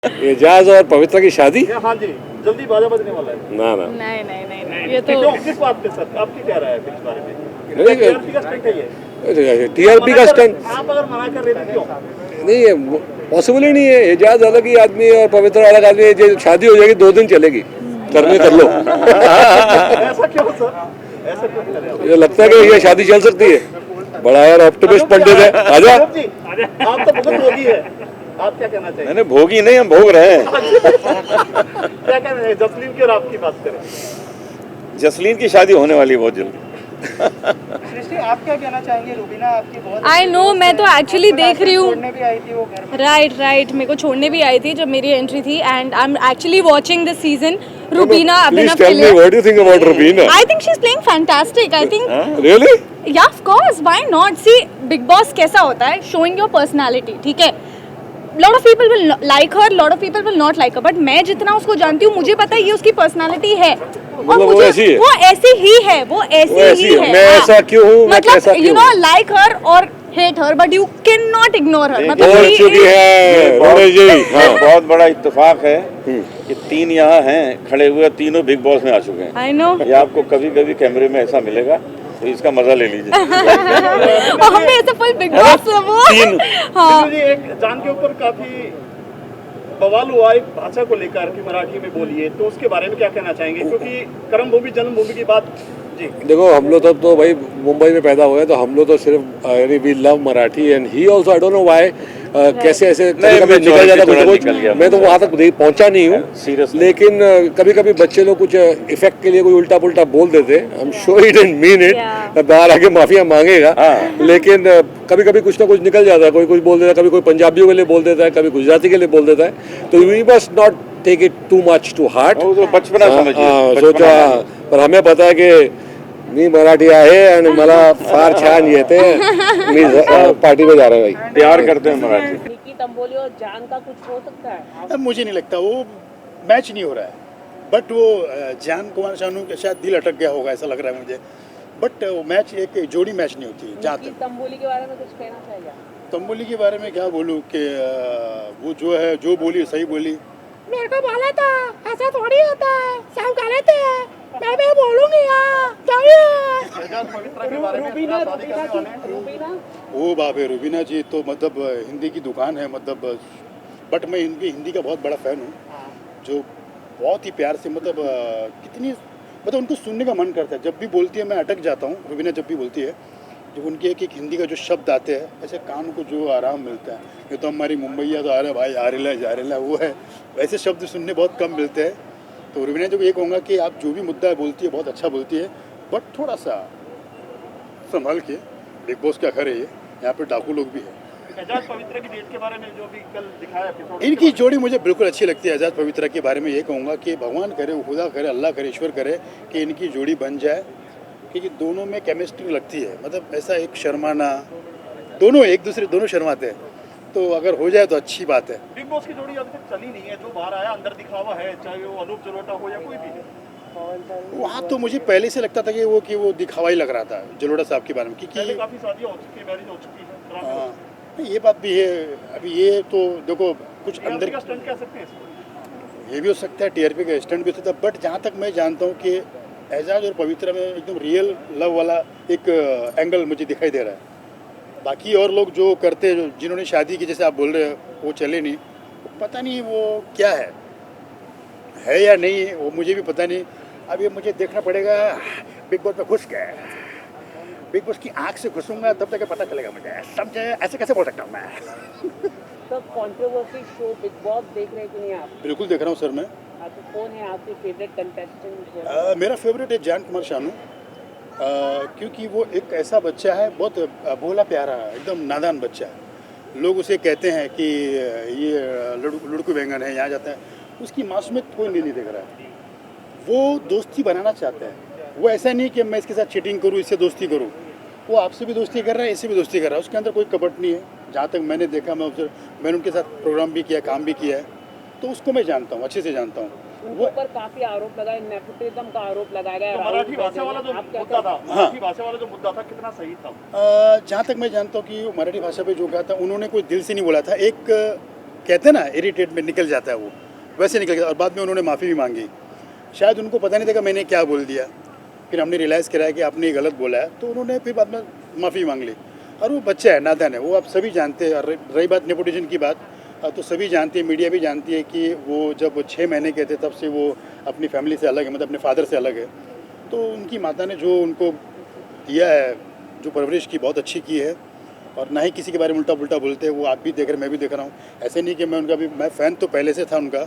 एजाज और पवित्रा की शादी? हाँ जी, जल्दी बाजा बजने वाला है। ना ना नहीं नहीं नहीं नहीं, ये तो क्यों, किस बात पे सर, आपकी क्या राय है इस बारे में? नहीं, टीआरपी का स्टंट है ये। टीआरपी का स्टंट आप अगर मना कर रहे थे क्यों? नहीं है, पॉसिबल ही नहीं है। एजाज अलग ही आदमी है और पवित्रा अलग आदमी है। जो शादी हो जाएगी 2 दिन चलेगी, करने कर लो। ऐसा क्यों सर, ऐसा क्यों कर रहे हैं ये लगता है कि ये शादी चल सकती है। बड़ा यार ऑप्टिमिस्ट पंडित है। आजा आप जी, आप तो बहुत भोगी है, आप क्या कहना चाहिए? मैंने भोगी नहीं, हम भोग रहे हैं। क्या कहना है जसलीन की और आपकी बात करें? जसलीन की शादी होने वाली है बहुत जल्दी। सृष्टि, आप क्या कहना चाहेंगे? रूबीना आपकी बहुत आई नो, मैं तो एक्चुअली देख रही हूँ। छोड़ने भी आई थी वो घर में। राइट, मेरे को छोड़ने भी आई थी जब मेरी एंट्री थी, and I am actually watching this season. Rubina please Abhinav tell me Philippe. What do you think about Rubina? I think she's playing fantastic. I think really? yeah, of course. Why not? See, Big Boss कैसा होता है? Showing your personality. ठीक है. Lot of people will like her, lot of people will not like her. But मैं जितना उसको जानती हूँ, मुझे पता है ये उसकी personality है. और मतलब वो मुझे ऐसी है? वो ऐसी ही है, वो ऐसी ही है. मैं हाँ. ऐसा क्यों हूँ, मैं कैसा मतलब you क्यों know हूँ? like her or hate her, but you cannot ignore her. मतलब बोल she चुकी is- है बहुत- रोने जी। ये हाँ बहुत बड़ा इत्तेफाक है कि 3 यहाँ हैं खड़े हुए, तीनों बिग बॉस में आ चुके हैं। I know. ये आपको कभी कभी कैमरे में ऐसा मिलेगा, तो इसका मजा ले लीजिए। और हमें ऐसे फुल बिग बॉस वो. तीन। हाँ. जी, एक जान के ऊपर काफी बवाल हुआ एक भाषा को लेकर कि मराठी में बोलिए, तो उसके बारे में क्या कहना चाहेंगे? क्योंकि कर्मभूमि जन्मभूमि की बात जी। देखो, हम लोग तो भाई मुंबई में पैदा हुए, तो हम लोग तो सिर्फ यानी we love Marathi and he also. I don't know why कैसे ऐसे नहीं, कभी निकल जाता कुछ थोड़ा ना निकल गया। कुछ। मैं तो वहाँ तक नहीं पहुँचा नहीं हूँ, Seriously। लेकिन कभी कभी बच्चे लोग कुछ इफेक्ट के लिए कोई उल्टा पुल्टा बोल देते। I am sure he didn't mean Yeah. It, बाहर आके माफिया मांगेगा। हाँ। लेकिन कभी कभी कुछ ना कुछ निकल जाता है। कोई कुछ बोल देता है, कभी कोई पंजाबियों के लिए बोल देता है, कभी गुजराती के लिए बोल देता है। तो we must not take it too much to heart. वो तो बचपना समझिए, सोचा, बचपना। पण आम्ही पता है की मी मराठी आहे आणि मला फार छान येते. मी पार्टी में जा रहा है भाई. प्यार करते हैं मराठी। निकी तंबोली और जान का कुछ हो सकता है? अब मुझे नहीं लगता, वो मैच नहीं हो रहा है. बट वो जान कुमार शानू का शायद दिल अटक गया होगा, ऐसा लग रहा है मुझे. बट वो मैच एक जोड़ी मैच नहीं होती जहाँ निकी तक. तंबोली के बारे में कुछ कहना चाहिए? तंबोली के बारे में क्या बोलूँ कि वो जो है जो बोली सही बोली. मेरे को बोला था ऐसा थोड़ी होता है, सब गलत है, मैं भी बोलूंगी रूबीना वो बाप है, रूबीना जी तो मतलब हिंदी की दुकान है मतलब. बट मैं इनकी हिंदी का बहुत बड़ा फ़ैन हूँ, जो बहुत ही प्यार से मतलब कितनी मतलब उनको सुनने का मन करता है. जब भी बोलती है मैं अटक जाता हूँ. रूबीना जब भी बोलती है, जब उनके एक एक हिंदी का जो शब्द आते हैं, ऐसे कान को जो आराम मिलता है. ये तो हमारी मुंबईया तो आ रहा भाई, आ रहा वो है, वैसे शब्द सुनने बहुत कम मिलते हैं. तो रूबीना जो ये कहूँगा कि आप जो भी मुद्दा बोलती है बहुत अच्छा बोलती है, बट थोड़ा सा संभाल के. बिग बॉस क्या करे, यहाँ पे डाकू लोग भी हैं. एजाज पवित्रा की डेट के बारे में जो भी कल दिखाया एपिसोड, इनकी जोड़ी मुझे बिल्कुल अच्छी लगती है. एजाज पवित्रा के बारे में ये कहूँगा कि भगवान करे, खुदा करे, अल्लाह करे, ईश्वर करे कि इनकी जोड़ी बन जाए, क्योंकि दोनों में केमिस्ट्री लगती है. मतलब ऐसा एक शर्माना, दोनों एक दूसरे दोनों शर्माते हैं, तो अगर हो जाए तो अच्छी बात है. बिग बॉस की जोड़ी अभी तक चली नहीं है. जो बाहर आया अंदर दिखावा है, चाहे वो अनूप जलोटा हो या कोई भी है. वहाँ तो मुझे पहले से लगता था कि वो दिखावा ही लग रहा था जलोटा साहब के बारे में, पहले क्योंकि काफी शादियां हो चुकी है, मैरिज हो चुकी है. हाँ, ये बात भी है. अभी ये तो देखो कुछ TRP अंदर का स्टंट कह सकते हैं इसको. ये भी हो सकता है, टीआरपी का स्टंट भी हो सकता है. बट जहाँ तक मैं जानता हूँ कि एजाज और पवित्रा में एकदम रियल लव वाला एक एंगल मुझे दिखाई दे रहा है. बाकी और लोग जो करते हैं, जिन्होंने शादी की, जैसे आप बोल रहे हो, वो चले नहीं. पता नहीं वो क्या है या नहीं, वो मुझे भी पता नहीं. अब ये मुझे देखना पड़ेगा. बिग बॉस में घुस गए, बिग बॉस की आँख से घुसूंगा तब तक पता चलेगा मुझे. समझे, ऐसे कैसे बोल सकता हूँ मैं. तो कंट्रोवर्सी शो बिग बॉस देख रहे कि नहीं आप? बिल्कुल देख रहा हूँ सर मैं. तो कौन है आपके फेवरेट कंटेस्टेंट? मेरा फेवरेट है जान कुमार शानू, क्योंकि वो एक ऐसा बच्चा है, बहुत भोला प्यारा, एकदम नादान बच्चा है. लोग उसे कहते हैं कि ये लुड़कू बैंगन है, यहाँ जाता है. उसकी मासूमियत कोई नहीं देख रहा है. वो दोस्ती बनाना चाहता है. वो ऐसा नहीं कि मैं इसके साथ चीटिंग करूँ, इससे दोस्ती करूँ. वो आपसे भी दोस्ती कर रहा है, इससे भी दोस्ती कर रहा है. उसके अंदर कोई कपट नहीं है, जहाँ तक मैंने देखा. मैंने उनके साथ प्रोग्राम भी किया, काम भी किया है, तो उसको मैं जानता हूँ, अच्छे से जानता हूँ. उनके ऊपर काफी आरोप लगाए, नेपोटिज्म का आरोप लगाया गया. तो मराठी भाषा वाला जो मुद्दा था, मराठी भाषा वाला जो मुद्दा था, कितना सही था? जहाँ तक मैं जानता हूँ कि मराठी भाषा पे जो कहा था, उन्होंने कोई दिल से नहीं बोला था. एक कहते हैं ना इरिटेट में निकल जाता है वो, वैसे निकल गया। और बाद में उन्होंने माफ़ी भी मांगी। शायद उनको पता नहीं था कि मैंने क्या बोल दिया, फिर हमने रियलाइज़ कराया कि आपने ये गलत बोला है, तो उन्होंने फिर बाद में माफ़ी मांग ली। और वो बच्चा है, नादान है, वो आप सभी जानते हैं। और रही बात नेपोटिज्म की बात, तो सभी जानते हैं, मीडिया भी जानती है कि वो जब 6 महीने के थे तब से वो अपनी फैमिली से अलग है, मतलब अपने फादर से अलग है। तो उनकी माता ने जो उनको दिया है, जो परवरिश की, बहुत अच्छी की है। और ना ही किसी के बारे में उल्टा पुल्टा बोलते हैं। वो आप भी देख रहे, मैं भी देख रहा हूँ। ऐसे नहीं कि मैं उनका भी, मैं फ़ैन तो पहले से था उनका,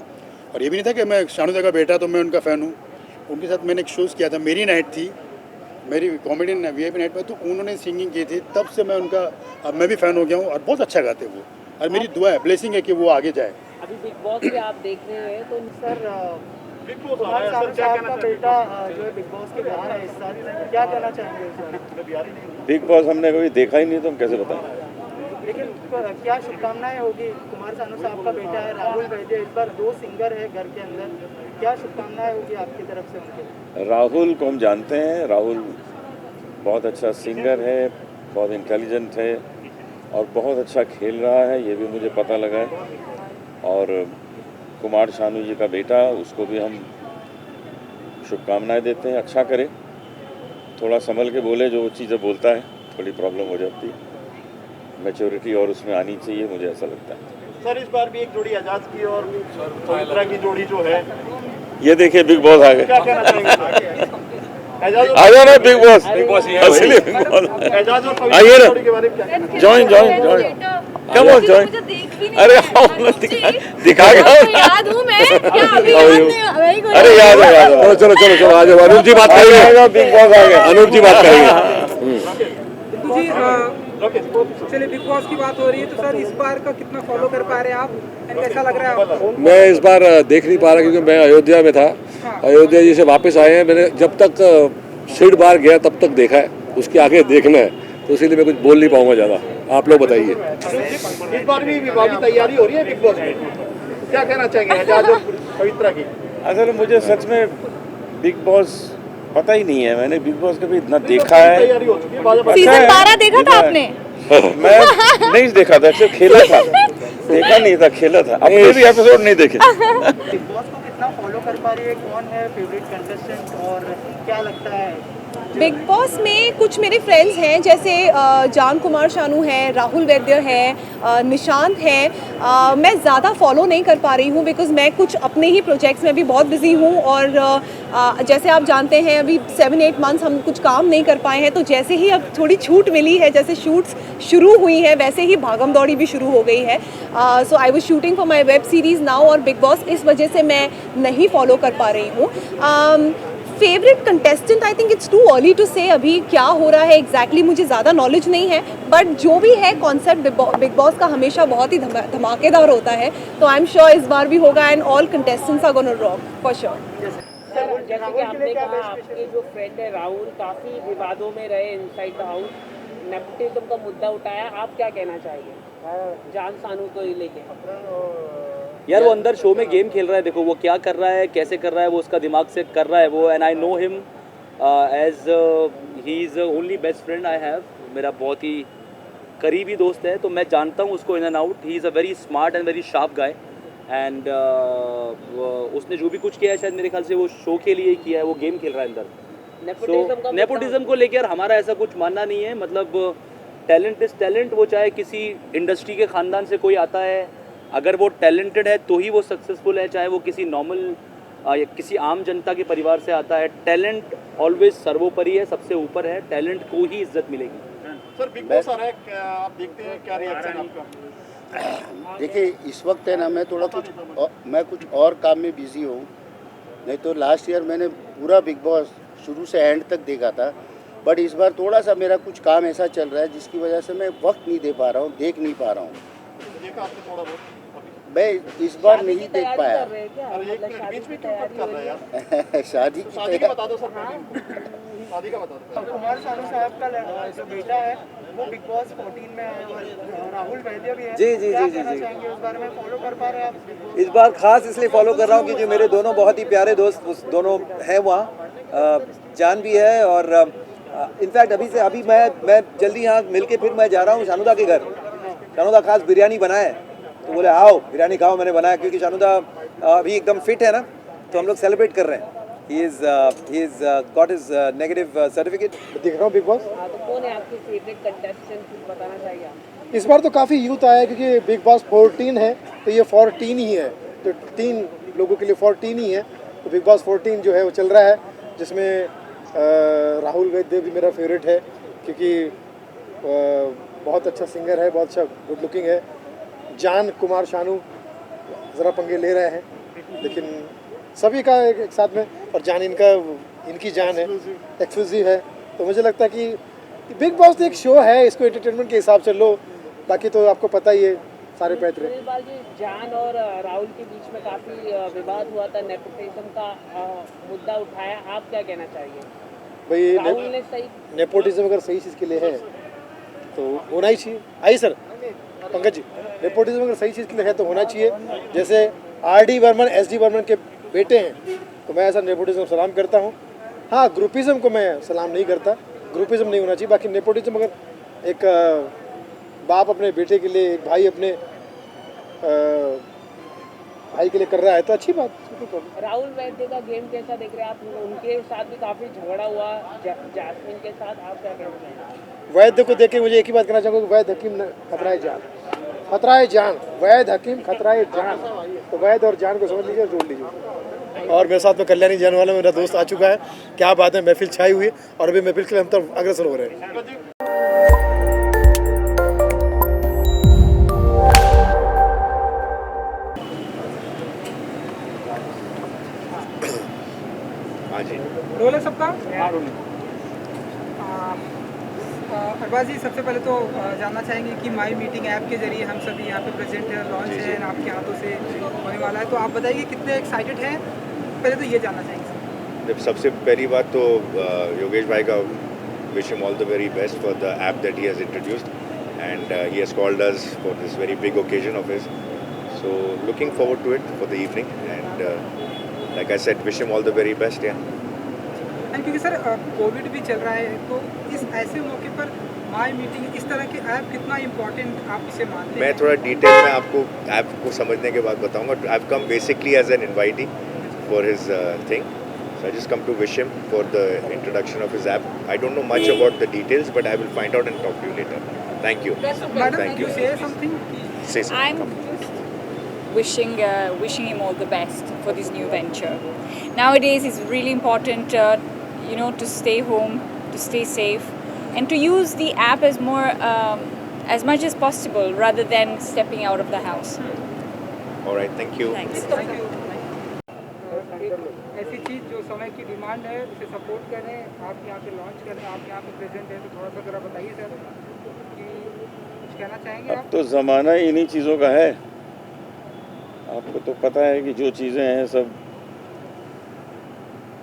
और ये भी नहीं था कि मैं शानुदा का बेटा तो मैं उनका फ़ैन हूँ। उनके साथ मैंने एक शोज़ किया था, मेरी नाइट थी, मेरी कॉमेडियन VIP नाइट में, तो उन्होंने सिंगिंग की थी, तब से मैं उनका, अब मैं भी फ़ैन हो गया हूँ। और बहुत अच्छा गाते वो, और मेरी दुआ है, ब्लेसिंग है कि वो आगे जाए। अभी बिग बॉस से आप देख रहे हैं तो सर बिग बॉस आ कुमार रहा है, सानू सर क्या साहब कहना का चाहेंगे? बेटा जो है बिग बॉस के घर है इस साल, क्या कहना चाहेंगे इस बारे में? बिग बॉस हमने कभी देखा ही नहीं, तो हम कैसे बताएं। लेकिन क्या शुभकामनाएं होगी? कुमार सानू साहब का बेटा है राहुल वैद्य, इस बार 2 सिंगर है घर के अंदर, क्या शुभकामनाएं होगी आपकी तरफ से उनके? राहुल को हम जानते हैं। राहुल बहुत अच्छा सिंगर है, बहुत इंटेलिजेंट है और बहुत अच्छा खेल रहा है, ये भी मुझे पता लगा है। और कुमार शानू जी का बेटा, उसको भी हम शुभकामनाएं देते हैं, अच्छा करे, थोड़ा संभल के बोले, जो चीज़ें बोलता है थोड़ी प्रॉब्लम हो जाती है, मैच्योरिटी और उसमें आनी चाहिए, मुझे ऐसा लगता है। सर इस बार भी एक जोड़ी एजाज की और पवित्रा की जोड़ी जो है, ये देखिए बिग बॉस आ गए। क्या कहना चाहेंगे? एजाज आ जाओ ना बिग बॉस, एजाज और पवित्रा आइए की ना। जोड़ी के बारे में क्या कहना Join, Come on, join. अरे आओ ना, दिखा याद हूँ मैं क्या अभी अरे याद है। चलो चलो चलो आ जाओ, अनूप जी बात करेंगे, बिग बॉस आ गए। अनूप जी बात करेंगे। जी चलिए बिग बॉस की बात हो रही है, तो सर इस बार का कितना फॉलो कर पा रहे हैं आप, एंड कैसा लग रहा है आपको? मैं इस बार देख नहीं पा रहा क्योंकि मैं अयोध्या में था। अयोध्या जी से वापस आए हैं, मैंने जब तक सीट बार गया तब तक देखा है, उसके आगे देखना है, तो इसीलिए मैं कुछ बोल नहीं पाऊंगा ज़्यादा। आप लोग बताइए। इस बार भी विवाह की तैयारी हो रही है बिग बॉस में, क्या कहना चाहेंगे एजाज और पवित्रा की? असल में मुझे सच में बिग बॉस पता ही नहीं है, मैंने बिग बॉस कभी इतना देखा है। तैयारी हो चुकी है, बाजा बाजा। सीजन 12 देखा था आपने? मैं नहीं देखा था, सिर्फ खेला था, देखा नहीं था, खेला था। अपने भी एपिसोड नहीं देखे। बिग बॉस को कितना फॉलो कर पा रही है, कौन है फेवरेट कंटेस्टेंट और क्या लगता है? बिग बॉस में कुछ मेरे फ्रेंड्स हैं, जैसे जान कुमार शानू है, राहुल वैद्य है, निशांत है। मैं ज़्यादा फॉलो नहीं कर पा रही हूँ बिकॉज़ मैं कुछ अपने ही प्रोजेक्ट्स में भी बहुत बिजी हूँ। और जैसे आप जानते हैं अभी 7-8 मंथ्स हम कुछ काम नहीं कर पाए हैं, तो जैसे ही अब थोड़ी छूट मिली है, जैसे शूट्स शुरू हुई हैं, वैसे ही भागम दौड़ी भी शुरू हो गई है। So I was shooting for my web series now, और बिग बॉस इस वजह से मैं नहीं फॉलो कर पा रही हूँ। Favourite contestant, I think it's too early to say अभी क्या हो रहा है एग्जैक्टली मुझे ज़्यादा नॉलेज नहीं है, बट जो भी है कॉन्सेप्ट बिग बॉस का हमेशा बहुत ही धमाकेदार होता है, तो आई एम श्योर इस बार भी होगा and all contestants are gonna rock for sure. जैसे कि आपने कहा आपके जो फ्रेंड है राहुल काफ़ी विवादों में रहे इनसाइड द हाउस, नेपोटिज्म का मुद्दा उठाया, आप क्या कहना चाहेंगे जान सानू को लेके? यार वो अंदर शो में गेम खेल रहा है, देखो वो क्या कर रहा है, कैसे कर रहा है, वो उसका दिमाग से कर रहा है वो। And I know him as he is only best friend I have, मेरा बहुत ही करीबी दोस्त है, तो मैं जानता हूँ उसको in and out. He is a very smart and very sharp guy, and उसने जो भी कुछ किया है शायद मेरे ख्याल से वो शो के लिए ही किया है, वो गेम खेल रहा है अंदर। नेपोटिज्म को लेकर हमारा ऐसा कुछ मानना नहीं है, मतलब टैलेंट इज टैलेंट, वो चाहे किसी इंडस्ट्री के ख़ानदान से कोई आता है, अगर वो टैलेंटेड है तो ही वो सक्सेसफुल है, चाहे वो किसी नॉर्मल या किसी आम जनता के परिवार से आता है। टैलेंट ऑलवेज सर्वोपरि है, सबसे ऊपर है, टैलेंट को ही इज्जत मिलेगी। सर बिग बॉस आ रहा है, आप देखते हैं, क्या रिएक्शन आपका? देखिए इस वक्त है ना, मैं थोड़ा कुछ और काम में बिजी हूँ, नहीं तो लास्ट ईयर मैंने पूरा बिग बॉस शुरू से एंड तक देखा था, बट इस बार थोड़ा सा मेरा कुछ काम ऐसा चल रहा है जिसकी वजह से मैं वक्त नहीं दे पा रहा हूँ, देख नहीं पा रहा हूँ। देखा आपने थोड़ा बहुत? मैं इस बार नहीं देख पाया। अरे एक मिनट, बीच में क्यों कट कर रहा है यार? शादी की शादी का बता दो सर, शादी का बता दो। कुमार सानू साहब का जो बेटा है वो बिग बॉस 14 में है और राहुल वैद्य भी है। जी जी क्या जी कहना जी चाहेंगे उस बारे में, फॉलो कर पा रहे हैं आप? इस बार खास इसलिए फॉलो कर रहा हूँ क्योंकि मेरे दोनों बहुत ही प्यारे दोस्त उस दोनों हैं वहाँ, जान भी है, और इनफैक्ट अभी मैं जल्दी यहाँ मिल के फिर मैं जा रहा हूँ शानुदा के घर। शानुदा खास बिरयानी बनाए, तो बोले आओ बिरयानी खाओ, मैंने बनाया, क्योंकि शानुदा अभी एकदम फिट है ना, तो हम लोग सेलिब्रेट कर रहे हैं. He is got his negative certificate. देख रहा हूँ बिग बॉस. हाँ, तो कौन है आपके फेवरेट कंटेस्टेंट, कुछ बताना चाहिए आप? इस बार तो काफ़ी यूथ आया है, क्योंकि बिग बॉस 14 है, तो ये 14 ही है, तो 3 लोगों के लिए 14 ही है. तो बिग बॉस 14 जो है वो चल रहा है, जिसमें राहुल वैद्य भी मेरा फेवरेट है, क्योंकि बहुत अच्छा सिंगर है, बहुत अच्छा गुड लुकिंग है. जान कुमार शानू ज़रा पंगे ले रहे हैं, लेकिन सभी का एक साथ में, और जान इनकी जान है, एक्सक्लूसिव है. तो मुझे लगता है कि बिग बॉस एक शो है, इसको एंटरटेनमेंट के हिसाब से लो, बाकी तो आपको पता ही है सारे पैतरे. इकबाल जी, जान और राहुल के बीच में काफ़ी विवाद हुआ था, नेपोटिज्म का मुद्दा उठाया, आप क्या कहना चाहिए? भाई राहुल ने सही, नेपोटिज्म अगर सही चीज़ के लिए है तो होना ही चाहिए. आइए सर पंकज जी, नेपोटिज्म अगर सही चीज़ के लिए है तो होना चाहिए. जैसे RD बर्मन SD बर्मन के बेटे हैं, तो मैं ऐसा नेपोटिज्म सलाम करता हूँ. हाँ, ग्रुपिज्म को मैं सलाम नहीं करता, ग्रुपिज्म नहीं होना चाहिए. बाकी नेपोटिज्म अगर एक बाप अपने बेटे के लिए, एक भाई अपने भाई के लिए कर रहा है तो अच्छी बात. राहुल वैद्य का गेम कैसा देख रहे हैं आप? उनके साथ भी काफ़ी झगड़ा हुआ जैस्मिन के साथ, आप क्या कहना चाहेंगे? वैद्य को देख के मुझे एक ही बात कहना चाहूँगा कि वैद्य हकीम खतरा है जान, खतरा है जान, वैद्य हकीम खतरा है जान. तो वैद्य और जान को समझ लीजिए, जोड़ लीजिए. और मेरे साथ में कल्याणी जाने वाला मेरा दोस्त आ चुका है. क्या बात है, महफिल छाई हुई है, और अभी महफिल के लिए हम तो अग्रसर हो रहे हैं. हाँ जी, रोल है सबका. अरबाज जी, सबसे पहले तो जानना चाहेंगे कि माई मीटिंग ऐप के जरिए हम सभी यहाँ पे प्रेजेंट है, लॉन्च है, आपके हाथों से होने वाला है, तो आप बताइए कितने एक्साइटेड हैं? पहले तो ये जानना चाहेंगे सर. सबसे पहली बात तो योगेश भाई का wish him all the very best for the app that he has introduced, and he has called us for this very big occasion of his. So looking forward to it for the evening, and like I said, wish him all the very best. And क्योंकि sir Covid भी चल रहा है, तो इस ऐसे मौके पर माई मीटिंग, इस तरह के ऐप कितना इम्पोर्टेंट आप इसे मानते हैं? मैं थोड़ा डिटेल में आपको ऐप को समझने के बाद बताऊंगा. I have come basically as an invitee for his thing, so I just come to wish him for the introduction of his app. I don't know much about the details, but I will find out and talk to you later. Thank you. Madam, you say something? I'm wishing him all the best for this new venture. Nowadays, it's really important, to stay home, to stay safe, and to use the app as much as possible rather than stepping out of the house. All right, thank you. Thanks. ऐसी चीज़ जो समय की demand है, उसे support करें, आप यहाँ पे लॉन्च करें, आप यहाँ पे प्रेजेंट हैं, तो थोड़ा सा ज़रा बताइए सर कि कुछ कहना चाहेंगे आप? अब तो ज़माना ही इन्हीं चीज़ों का है. आपको तो पता है कि जो चीज़ें हैं सब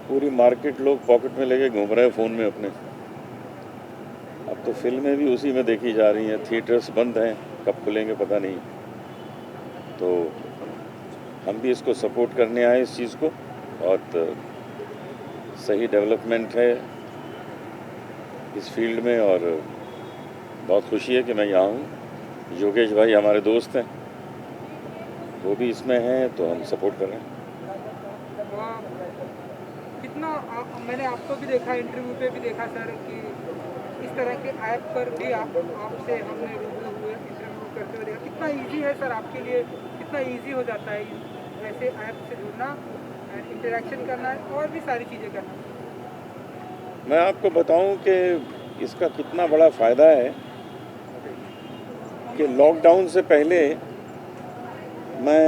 पूरी मार्केट लोग पॉकेट में लेके घूम रहे हैं फ़ोन में अपने. अब तो फिल्में भी उसी में देखी जा रही हैं. थिएटर्स बंद हैं, कब खुलेंगे पता नहीं. तो हम भी इसको सपोर्ट करने आए इस चीज़ को. बहुत सही डेवलपमेंट है इस फील्ड में, और बहुत खुशी है कि मैं यहाँ हूँ. योगेश भाई हमारे दोस्त हैं, वो भी इसमें हैं, तो हम सपोर्ट कर रहे हैं. कितना मैंने आपको भी देखा, इंटरव्यू पे भी देखा सर, कि इस तरह के ऐप पर भी आपसे हमने रूबरू हुए, इंटरव्यू करते हुए देखा. कितना इजी है सर आपके लिए, कितना इजी हो जाता है ऐसे ऐप से जुड़ना, इंटरेक्शन करना और भी सारी चीज़ें करना? मैं आपको बताऊं कि इसका कितना बड़ा फ़ायदा है कि लॉकडाउन से पहले मैं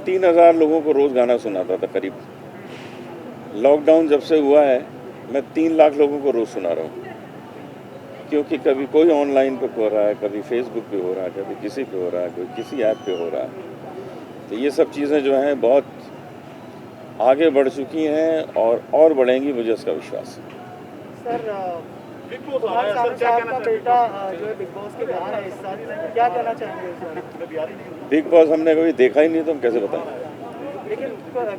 3000 लोगों को रोज़ गाना सुनाता था करीब. लॉकडाउन जब से हुआ है मैं 3 लाख लोगों को रोज़ सुना रहा हूँ, क्योंकि कभी कोई ऑनलाइन पे हो रहा है, कभी फेसबुक पे हो रहा है, कभी किसी पे हो रहा है, कोई किसी ऐप पे हो रहा है. तो ये सब चीज़ें जो हैं बहुत आगे बढ़ चुकी हैं और बढ़ेंगी, मुझे इसका विश्वास है. सर, कुमार साहब का बेटा जो है बिग बॉस के बाहर है इस साल, क्या कहना चाहेंगे? बिग बॉस हमने कभी देखा ही नहीं, तो हम कैसे बताएं. लेकिन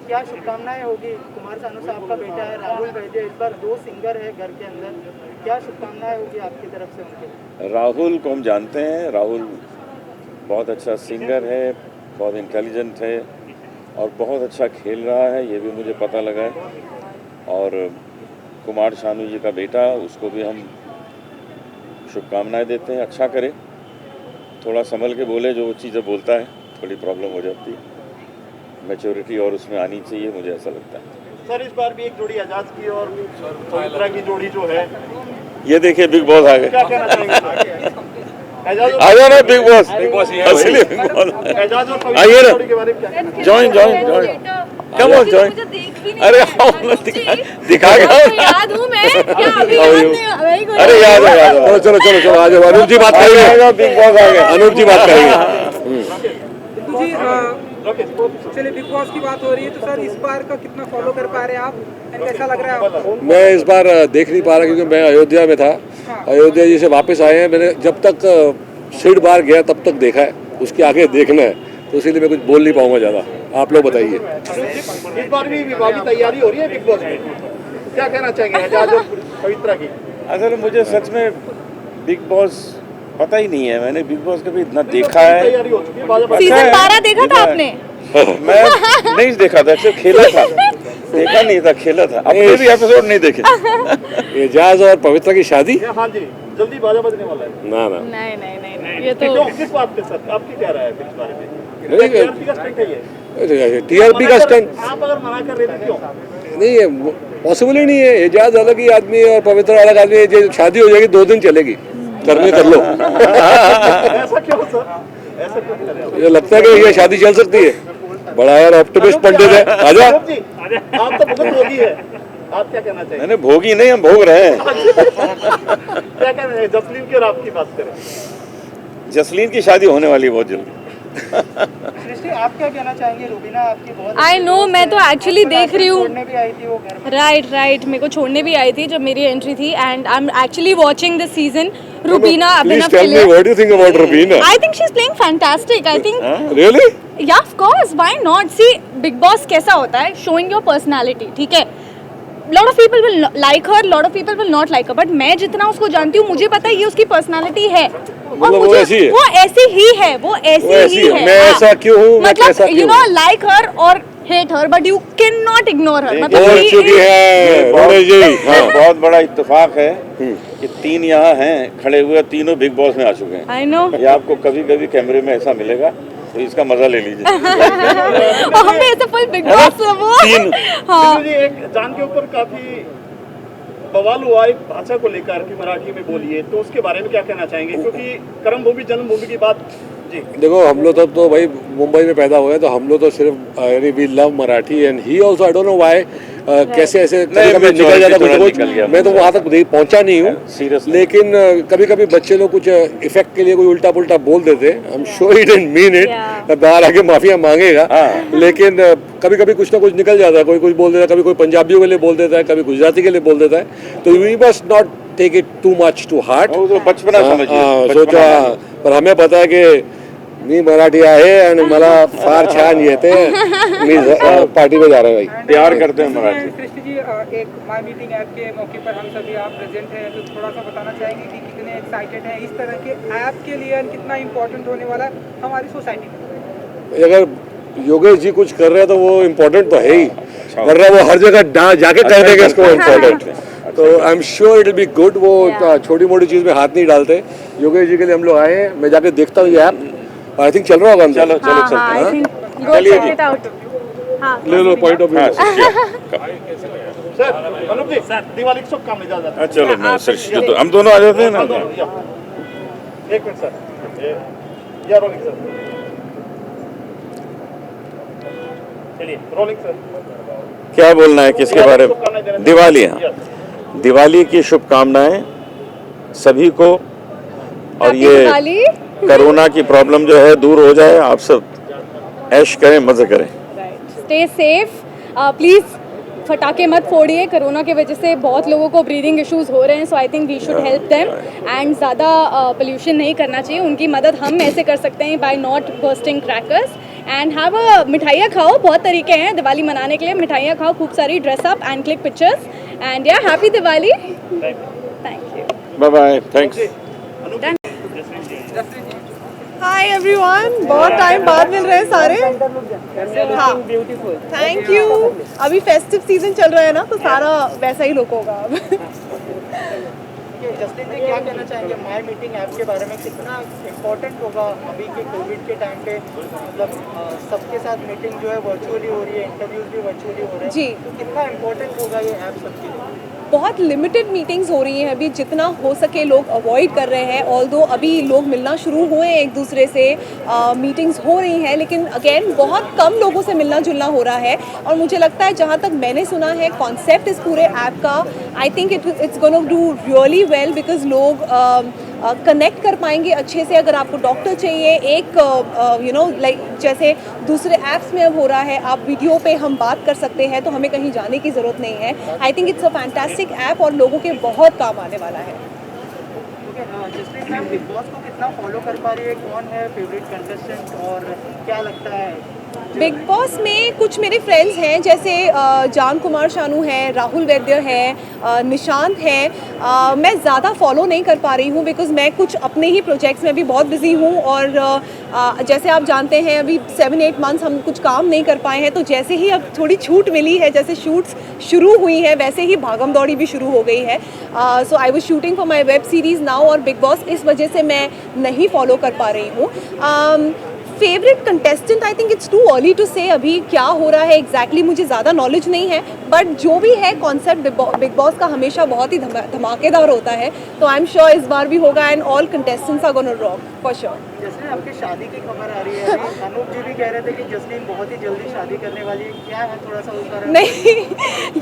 क्या शुभकामनाएं होगी? कुमार सानू साहब का बेटा है राहुल वैद्य, इस बार 2 सिंगर है घर के अंदर, क्या शुभकामनाएं होगी आपकी तरफ से उनके? राहुल को हम जानते हैं. राहुल बहुत अच्छा सिंगर है, बहुत इंटेलिजेंट है और बहुत अच्छा खेल रहा है, ये भी मुझे पता लगा है। और कुमार शानू जी का बेटा, उसको भी हम शुभकामनाएं देते हैं, अच्छा करे, थोड़ा संभल के बोले, जो चीज़ें बोलता है थोड़ी प्रॉब्लम हो जाती है, मैच्योरिटी और उसमें आनी चाहिए, मुझे ऐसा लगता है। सर इस बार भी एक जोड़ी एजाज की और पवित्रा की जोड़ी जो है, ये देखिए बिग बॉस आ गए। क्या कहना चाहेंगे? एजाज आ जाओ ना बिग बॉस, बिग बॉस असली बिग बॉस। एजाज और आइए पवित्रा ना। की जोड़ी के बारे में क्या? Join join join, come on join. अरे आओ ना, दिखा याद हूँ मैं क्या अभी अरे याद है, याद है। चलो चलो चलो आ जाओ, अनूप जी बात करेंगे, बिग बॉस आ गए, अनूप जी बात करेंगे। जी चलिए बिग बॉस की बात हो रही है, तो सर इस बार का कितना फॉलो कर पा रहे हैं आप, एंड कैसा लग रहा है आपको? मैं इस बार देख नहीं पा रहा क्योंकि मैं अयोध्या में था। अयोध्या जी से वापस आए हैं, मैंने जब तक सीट बार गया तब तक देखा है, उसके आगे देखना है, तो इसीलिए मैं कुछ बोल नहीं पाऊंगा ज़्यादा। आप लोग बताइए। इस बार भी विवाह की तैयारी हो रही है बिग बॉस में, क्या कहना चाहेंगे एजाज और पवित्रा की? असल मुझे सच में बिग बॉस पता ही नहीं है, मैंने बिग बॉस कभी इतना देखा है। तैयारी हो चुकी है, सीजन 12 देखा था आपने? मैं नहीं देखा था, सिर्फ खेला था, देखा नहीं था, खेला था, अपने भी एपिसोड नहीं देखे। एजाज और पवित्रा की शादी? हाँ जी, जल्दी बाजा बजने वाला है। ना ना नहीं नहीं नहीं, ये क्यों, तो किस बात पे सर, आपकी क्या राय है इस बारे में? नहीं, TRP का स्टंट है ये? टीआरपी का स्टंट आप अगर मना कर रहे थे क्यों? नहीं है, पॉसिबल ही नहीं है। एजाज अलग ही आदमी है और पवित्रा अलग आदमी है। जो शादी हो जाएगी 2 दिन चलेगी, करने कर लो। ऐसा क्यों सर, ऐसा क्यों कर रहे हो? ये लगता है कि ये शादी चल सकती है। बड़ा यार ऑप्टिमिस्ट पंडित है। आजा। अनूप जी, आप तो बहुत भोगी है, आप क्या कहना चाहिए? मैंने भोगी नहीं, हम भोग रहे हैं। क्या कहना चाहिए जसलीन की और आपकी बात करें? जसलीन की शादी होने वाली है बहुत जल्दी। सृष्टि आप क्या कहना चाहेंगे? रूबीना आपकी बहुत आई नो, मैं तो एक्चुअली देख रही हूँ। छोड़ने भी आई थी वो घर में। राइट, मेरे को छोड़ने भी आई थी जब मेरी एंट्री थी, and I am actually watching this season. Rubina Abhinav के लिए, what do you think about Rubina? I think she is playing fantastic. I think really? Yeah of course, why not? See Bigg Boss कैसा होता है, शोइंग योर पर्सनालिटी, ठीक है? Lot of people will like her, lot of people will not like her, but मैं जितना उसको जानती हूँ मुझे पता है ये उसकी पर्सनालिटी है, और वो ऐसी है? वो ऐसी ही है, वो ऐसी ही है। मैं ऐसा क्यों हूँ? मैं कैसा मतलब यू नो, लाइक हर और hate her, but you can not ignore her. मतलब बोल चुकी है रोने जी। हाँ, बहुत बड़ा इत्तेफाक है कि 3 यहाँ हैं खड़े हुए, तीनों बिग बॉस में आ चुके हैं। आई नो, ये आपको कभी कभी कैमरे में ऐसा मिलेगा, तो इसका मजा ले लीजिए। और हमें ऐसा फुल बिग बॉस है वो। हाँ, जी, एक जान के ऊपर काफी बवाल हुआ एक भाषा को लेकर कि मराठी में बोलिए, तो उसके बारे में क्या कहना चाहेंगे? क्योंकि कर्म भूमि जन्मभूमि की बात जी। देखो हम लोग तो भाई मुंबई में पैदा हुए, तो हम लोग तो सिर्फ यानी we love Marathi and he also. I don't know why कैसे ऐसे कभी निकल जाता कुछ। मैं तो वहाँ तक पहुँचा नहीं हूँ, लेकिन कभी कभी बच्चे लोग कुछ इफेक्ट के लिए कोई उल्टा पुल्टा बोल देते। I am sure he didn't mean it, बाहर आके माफिया मांगेगा, लेकिन कभी कभी कुछ ना कुछ निकल जाता है। कोई कुछ बोल देता है, कभी कोई पंजाबियों के लिए बोल देता है, कभी गुजराती के लिए बोल देता है। तो we must not take it too much to heart. बचपना समझिए, सोचा, पर हमें पता है कि मी मराठी आहे आणि मला फार छान येते। मी पार्टी में जा रहे हैं भाई, प्यार करते हैं मराठी। सृष्टि जी, एक माय मीटिंग ऐप के मौके पर हम सभी आप प्रेजेंट हैं, तो थोड़ा सा बताना चाहेंगे कि कितने एक्साइटेड हैं इस तरह के ऐप के लिए, और कितना इम्पोर्टेंट होने वाला है हमारी सोसाइटी में? अगर योगेश जी कुछ कर रहे हैं तो वो इम्पोर्टेंट तो है ही, वरना वो हर जगह जाके कर देंगे इसको इम्पोर्टेंट। तो I am sure it will be good. वो छोटी मोटी चीज़ में हाथ नहीं डालते। योगेश जी के लिए हम लोग आए हैं, मैं जाके देखता हूँ ये ऐप, आई थिंक चल रहा होगा। चलो चलो चलते हैं, ले लो point of view. Sir Anoop ji, Diwali की शुभकामनाएं ज्यादा। चलो मैं सृष्टि, तो हम दोनों आ जाते हैं ना। एक मिनट सर, या रोलिंग सर, चलिए रोलिंग सर। क्या बोलना है किसके बारे में? दिवाली, हाँ, दिवाली की शुभकामनाएं सभी को, और ये कोरोना की प्रॉब्लम जो है दूर हो जाए, आप सब ऐश करें, मजे करें। स्टे सेफ, प्लीज फटाके मत फोड़िए। कोरोना की वजह से बहुत लोगों को ब्रीदिंग इश्यूज हो रहे हैं, so I think we should help them, and ज़्यादा पोल्यूशन नहीं करना चाहिए। उनकी मदद हम ऐसे कर सकते हैं by not bursting crackers, and have मिठाइयाँ खाओ। बहुत तरीके हैं दिवाली मनाने के लिए, मिठाइयाँ खाओ खूब सारी, dress up and click pictures, and yeah happy Diwali. Thank you, bye bye, thanks. Hi everyone, बहुत टाइम बाद मिल रहे हैं सारे। हाँ, ब्यूटीफुल। Thank you. अभी फेस्टिव सीजन चल रहा है ना, तो सारा वैसा ही लुक होगा अब। जस्टिन जी क्या कहना चाहेंगे माई मीटिंग ऐप के बारे में, कितना इम्पोर्टेंट होगा अभी के कोविड के टाइम पे, मतलब सबके साथ मीटिंग जो है वर्चुअली हो रही है, इंटरव्यूज भी वर्चुअली हो रहे हैं जी। तो कितना इम्पोर्टेंट होगा ये ऐप सबके लिए? बहुत लिमिटेड मीटिंग्स हो रही हैं अभी, जितना हो सके लोग अवॉइड कर रहे हैं। ऑल्दो अभी लोग मिलना शुरू हुए हैं एक दूसरे से, मीटिंग्स हो रही हैं, लेकिन अगेन बहुत कम लोगों से मिलना जुलना हो रहा है। और मुझे लगता है, जहाँ तक मैंने सुना है, कॉन्सेप्ट इस पूरे ऐप का, आई think it's gonna do really well, because लोग कनेक्ट कर पाएंगे अच्छे से। अगर आपको डॉक्टर चाहिए, एक यू नो लाइक जैसे दूसरे ऐप्स में अब हो रहा है, आप वीडियो पे हम बात कर सकते हैं, तो हमें कहीं जाने की ज़रूरत नहीं है। आई think it's a fantastic app और लोगों के बहुत काम आने वाला है। जस्टिन मैम बिग बॉस को कितना फॉलो कर पा रही है, कौन है फेवरेट कंटेस्टेंट और क्या लगता है? बिग बॉस में कुछ मेरे फ्रेंड्स हैं, जैसे जान कुमार शानू है, राहुल वैद्य है, निशांत है। मैं ज़्यादा फॉलो नहीं कर पा रही हूँ, बिकॉज़ मैं कुछ अपने ही प्रोजेक्ट्स में भी बहुत बिजी हूँ। और जैसे आप जानते हैं, अभी 7-8 मंथ्स हम कुछ काम नहीं कर पाए हैं, तो जैसे ही अब थोड़ी छूट मिली है, जैसे शूट्स शुरू हुई है, वैसे ही भागम दौड़ी भी शुरू हो गई है। So I was shooting for my web series now, और बिग बॉस इस वजह से मैं नहीं फॉलो कर पा रही हूँ। Favourite contestant, I think it's too early to say अभी क्या हो रहा है एग्जैक्टली, मुझे ज़्यादा नॉलेज नहीं है। बट जो भी है, कॉन्सेप्ट बिग बॉस का हमेशा बहुत ही धमाकेदार होता है, तो आई एम श्योर इस बार भी होगा, and all contestants are gonna rock for sure. जैसे आपकी शादी की खबर आ रही है, अनूप जी भी कह रहे थे कि जस्टिन बहुत ही जल्दी शादी करने वाली है, क्या है थोड़ा सा उस बारे में? नहीं,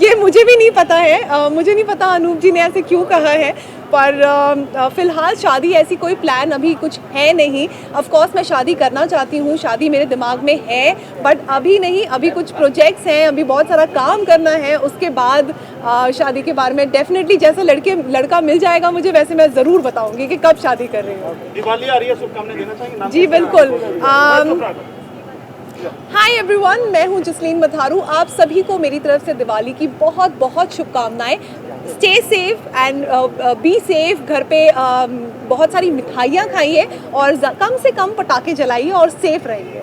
ये मुझे भी नहीं पता है। मुझे नहीं पता अनूप जी ने ऐसे क्यों कहा है, पर फिलहाल शादी ऐसी कोई प्लान अभी कुछ है नहीं। ऑफ कोर्स मैं शादी करना चाहती हूँ, शादी मेरे दिमाग में है, बट अभी नहीं। अभी कुछ प्रोजेक्ट्स हैं, अभी बहुत सारा काम करना है, उसके बाद शादी के बारे में डेफिनेटली जैसे लड़का मिल जाएगा मुझे, वैसे मैं ज़रूर बताऊंगी कि कब शादी कर रही हूँ। दिवाली आ रही है, शुभकामनाएं देना चाहेंगे? जी बिल्कुल। हाय एवरीवन, मैं हूँ जसलीन मथारू। आप सभी को मेरी तरफ से दिवाली की बहुत बहुत शुभकामनाएं। Stay safe and be safe. घर पे बहुत सारी मिठाइयाँ खाइए और कम से कम पटाखे जलाइए और सेफ रहिए।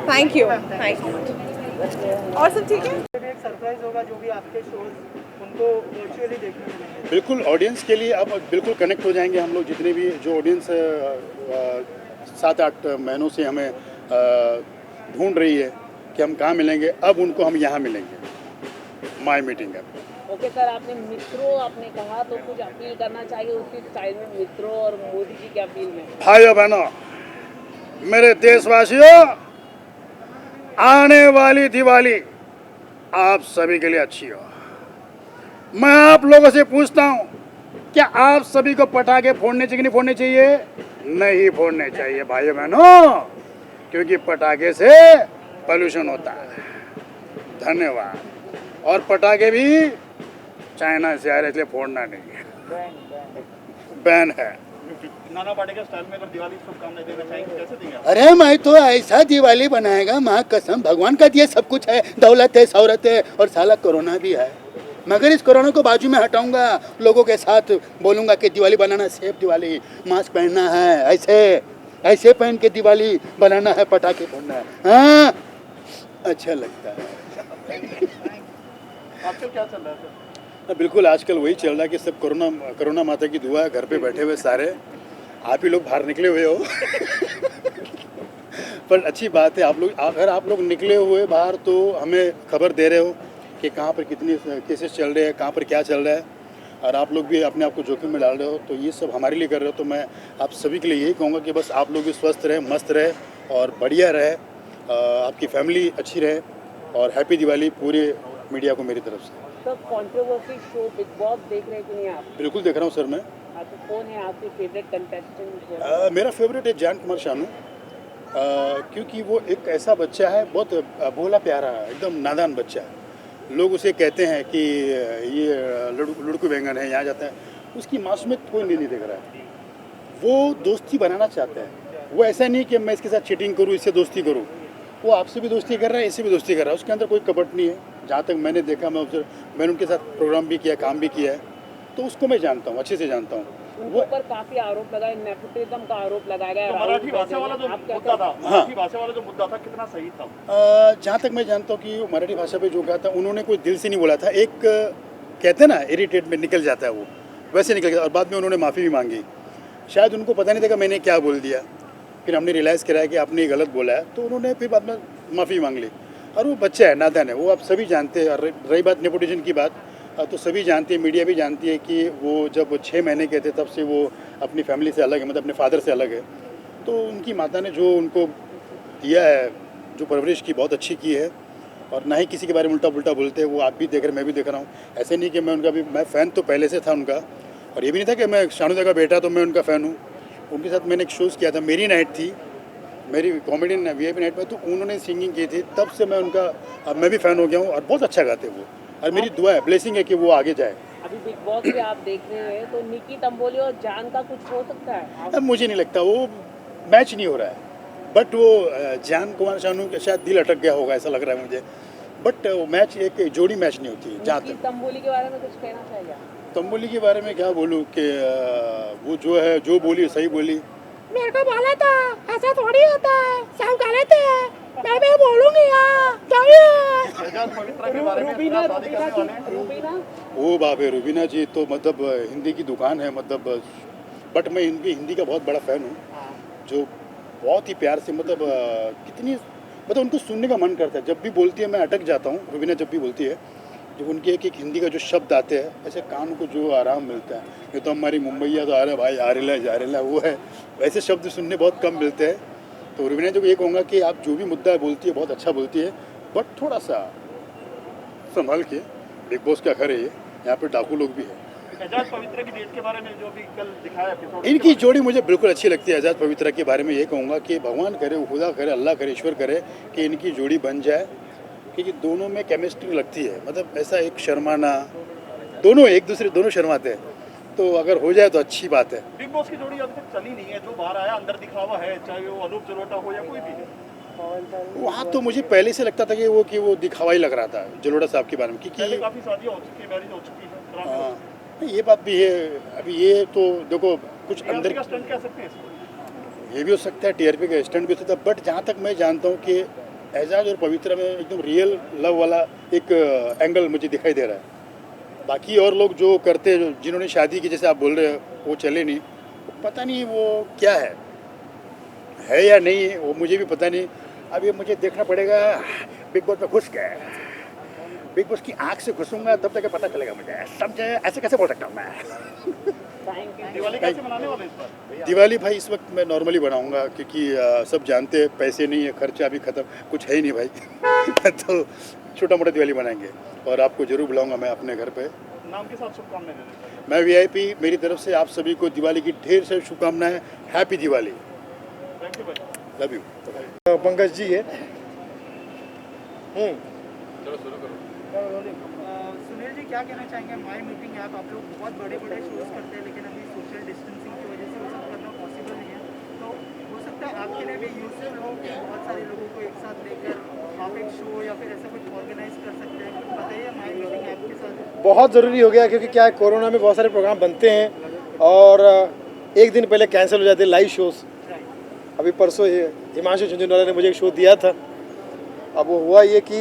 Thank you. और सब ठीक है? एक सरप्राइज होगा जो भी आपके शोज उनको वर्चुअली देखने मिलेंगे। बिल्कुल, ऑडियंस के लिए अब बिल्कुल कनेक्ट हो जाएंगे हम लोग। जितने भी जो ऑडियंस 7-8 महीनों से हमें ढूंढ रही है कि हम कहाँ मिलेंगे, अब उनको हम यहाँ मिलेंगे माई मीटिंग ऐप। ओके सर, आपने मित्रों आपने कहा, तो कुछ अपील करना चाहिए उसी स्टाइल में, मित्रों और मोदी जी की अपील में। भाइयों बहनों, मेरे देशवासियों, आने वाली दिवाली आप सभी के लिए अच्छी हो। मैं आप लोगों से पूछता हूँ, क्या आप सभी को पटाखे फोड़ने चाहिए कि नहीं फोड़ने चाहिए? नहीं फोड़ने चाहिए भाइयों बहनों, क्योंकि पटाखे से पोल्यूशन होता है। धन्यवाद। और पटाखे भी चाइना से आ रहे, इसलिए फोड़ना नहीं है, बैन है। नाना पाटेकर स्टाइल में अगर दिवाली की शुभकामनाएं देना चाहेंगे, कैसे देंगे आप? अरे मैं तो ऐसा दिवाली बनाएगा, माँ कसम, भगवान का दिया सब कुछ है, दौलत है, शौहरत है, और साला कोरोना भी है। मगर इस कोरोना को बाजू में हटाऊंगा, लोगों के साथ बोलूँगा कि दिवाली बनाना सेफ दिवाली, मास्क पहनना है, ऐसे पहन के दिवाली बनाना है, पटाखे फोड़ना है। हाँ, अच्छा लगता है। आजकल क्या चल रहा है सर? बिल्कुल, आजकल वही चल रहा है कि सब कोरोना माता की दुआ है, घर पे बैठे हुए सारे। आप ही लोग बाहर निकले हुए हो। पर अच्छी बात है, अगर आप लोग निकले हुए बाहर तो हमें खबर दे रहे हो कि कहाँ पर कितने केसेस चल रहे हैं, कहाँ पर क्या चल रहा है, और आप लोग भी अपने आप को जोखिम में डाल रहे हो, तो ये सब हमारे लिए कर रहे हो। तो मैं आप सभी के लिए यही कहूँगा कि बस आप लोग भी स्वस्थ रहे, मस्त रहे और बढ़िया रहे, आपकी फैमिली अच्छी रहे, और हैप्पी दिवाली पूरे मीडिया को मेरी तरफ से। तो कंट्रोवर्सी शो बिग बॉस देख रहे हैं कि नहीं आप? बिल्कुल देख रहा हूँ सर मैं। तो कौन है आपके फेवरेट कंटेस्टेंट? मेरा फेवरेट है जान कुमार शानू, क्योंकि वो एक ऐसा बच्चा है, बहुत भोला प्यारा, एकदम नादान बच्चा है। लोग उसे कहते हैं कि ये लड़कू बैंगन है, यहाँ जाता है, उसकी मासूमियत कोई नहीं देख रहा है। वो दोस्ती बनाना चाहता है, वो ऐसा नहीं कि मैं इसके साथ चीटिंग करूँ, इससे दोस्ती करूँ। वो आपसे भी दोस्ती कर रहा है, इससे भी दोस्ती कर रहा है, उसके अंदर कोई कपट नहीं है। जहाँ तक मैंने देखा, मैंने उनके साथ प्रोग्राम भी किया, काम भी किया है, तो उसको मैं जानता हूँ, अच्छे से जानता हूँ। उनके ऊपर काफी आरोप लगाए, नेपोटिज्म का आरोप लगाया गया। तो राहुल मराठी भाषा वाला जो आप क्या मुद्दा था, मराठी भाषा वाला जो मुद्दा था, कितना सही था? जहाँ तक मैं जानता हूँ कि वो मराठी भाषा पे जो कहा था उन्होंने कोई दिल से नहीं बोला था, एक कहते हैं ना इरिटेट में निकल जाता है वो, वैसे निकल गया। और बाद में उन्होंने माफ़ी भी मांगी, शायद उनको पता नहीं था कि मैंने क्या बोल दिया, फिर हमने रियलाइज़ कराया कि आपने गलत बोला है, तो उन्होंने फिर बाद में माफ़ी मांग ली। और वो बच्चा है, नादान है, वो आप सभी जानते हैं। और रही बात नेपोटिज्म की बात, तो सभी जानते हैं, मीडिया भी जानती है कि वो जब 6 महीने के थे तब से वो अपनी फैमिली से अलग है, मतलब अपने फादर से अलग है। तो उनकी माता ने जो उनको दिया है, जो परवरिश की, बहुत अच्छी की है। और ना ही किसी के बारे में उल्टा पुल्टा बोलते हैं, वो आप भी देख रहे, मैं भी देख रहा हूँ। ऐसे नहीं कि मैं उनका भी, मैं फ़ैन तो पहले से था उनका, और ये भी नहीं था कि मैं शानुदा का बेटा तो मैं उनका फ़ैन हूँ। उनके साथ मैंने एक शोज़ किया था, मेरी नाइट थी, मेरी कॉमेडियन VIP नाइट में, तो उन्होंने सिंगिंग की थी, तब से मैं उनका, अब मैं भी फ़ैन हो गया हूँ। और बहुत अच्छा गाते वो, और मेरी दुआ है, ब्लेसिंग है कि वो आगे जाए। अभी बिग बॉस भी आप देख रहे हैं, तो निकी तंबोली और जान का कुछ हो सकता है? अब मुझे नहीं लगता, वो मैच नहीं हो रहा है। बट वो जान कुमार शानू के शायद दिल अटक गया होगा, ऐसा लग रहा है मुझे। बट वो मैच एक जोड़ी मैच नहीं होती जहाँ निकी तक। तंबोली के बारे में कुछ कहना चाहिए? तंबोली के बारे में क्या बोलूँ कि वो जो है, जो बोली सही बोली। मेरे को बोला था ऐसा थोड़ी होता है, सब गलत है, मैं भी बोलूंगी यार। शहजाद पवित्रा के बारे में रूबीना शादी करने वाले हैं। रूबीना ओ बाप रे, रुबीना जी तो मतलब हिंदी की दुकान है, मतलब। बट मैं इनकी हिंदी का बहुत बड़ा फ़ैन हूँ, जो बहुत ही प्यार से, मतलब कितनी, मतलब उनको सुनने का मन करता है। जब भी बोलती है मैं अटक जाता हूँ, रुबीना जब भी बोलती है, जब उनके एक एक हिंदी का जो शब्द आते हैं, ऐसे कान को जो आराम मिलता है। ये तो हमारी मुंबईया तो आ रहा भाई, आ रहा वो है, वैसे शब्द सुनने बहुत कम मिलते हैं। तो रुबीना जो ये कहूँगा कि आप जो भी मुद्दा बोलती है बहुत अच्छा बोलती है, बट थोड़ा सा संभाल के। बिग बॉस का घर है ये, यहाँ पे डाकू लोग भी हैं। शहजाद पवित्रा की डेट के बारे में जो भी कल दिखाया एपिसोड, इनकी जोड़ी मुझे बिल्कुल अच्छी लगती है। आज़ाद पवित्रा के बारे में ये कहूँगा कि भगवान करे, खुदा करे, अल्लाह करे, ईश्वर करे कि इनकी जोड़ी बन जाए, क्योंकि दोनों में केमिस्ट्री लगती है। मतलब ऐसा एक शर्माना, दोनों एक दूसरे, दोनों शर्माते हैं, तो अगर हो जाए तो अच्छी बात है। बिग बॉस की जोड़ी अभी तक चली नहीं है, जो बाहर आया अंदर दिखावा है, चाहे वो अनूप जलोटा हो या कोई भी। वहाँ तो मुझे पहले से लगता था कि वो दिखावा ही लग रहा था जलोटा साहब के बारे में, पहले क्योंकि काफी शादियां हो चुकी है, मैरिज हो चुकी है। हाँ, ये बात भी है। अभी ये तो देखो कुछ TRP अंदर, का स्टंट कह सकते हैं इसको। ये भी हो सकता है, TRP का स्टंट भी हो सकता है। बट जहाँ तक मैं जानता हूँ कि एजाज और पवित्रा में एकदम रियल लव वाला एक एंगल मुझे दिखाई दे रहा है। बाकी और लोग जो करते हैं, जिन्होंने शादी की, जैसे आप बोल रहे हो, वो चले नहीं, पता नहीं वो क्या है या नहीं, वो मुझे भी पता नहीं। अब ये मुझे देखना पड़ेगा। बिग बॉस में घुस गए, बिग बॉस की आँख से घुसूंगा तब तक पता चलेगा मुझे, समझे? ऐसे कैसे बोल सकता हूँ मैं। दिवाली कैसे मनाने वाले इस बार? दिवाली भाई इस वक्त मैं नॉर्मली बनाऊंगा, क्योंकि सब जानते हैं पैसे नहीं है, खर्चा भी ख़त्म, कुछ है ही नहीं भाई। तो छोटा मोटा दिवाली बनाएंगे, और आपको ज़रूर बुलाऊंगा मैं अपने घर पे। नाम के साथ शुभकामनाएं देते हैं। मैं VIP, मेरी तरफ से आप सभी को दिवाली की ढेर सारी शुभकामनाएं। हैप्पी दिवाली, थैंक यू भाई। Love you. पंकज जी है। सुनील जी क्या कहना चाहेंगे? माई मीटिंग ऐप, आप लोग बहुत बड़े बड़े शोज करते हैं, लेकिन अभी सोशल डिस्टेंसिंग की वजह से वो सब करना पॉसिबल नहीं है, तो हो सकता है आपके लिए भी यूजफुल हो कि बहुत सारे लोगों को एक साथ लेकर आप एक शो या फिर ऐसा कुछ ऑर्गेनाइज कर सकते हैं। कुछ बताइए माई मीटिंग ऐप के साथ। बहुत ज़रूरी हो गया, क्योंकि क्या है, कोरोना में बहुत सारे प्रोग्राम बनते हैं और एक दिन पहले कैंसिल हो जाते हैं लाइव शोज़। अभी परसों हिमांशु झुंझुनवाला ने मुझे एक शो दिया था, अब वो हुआ ये कि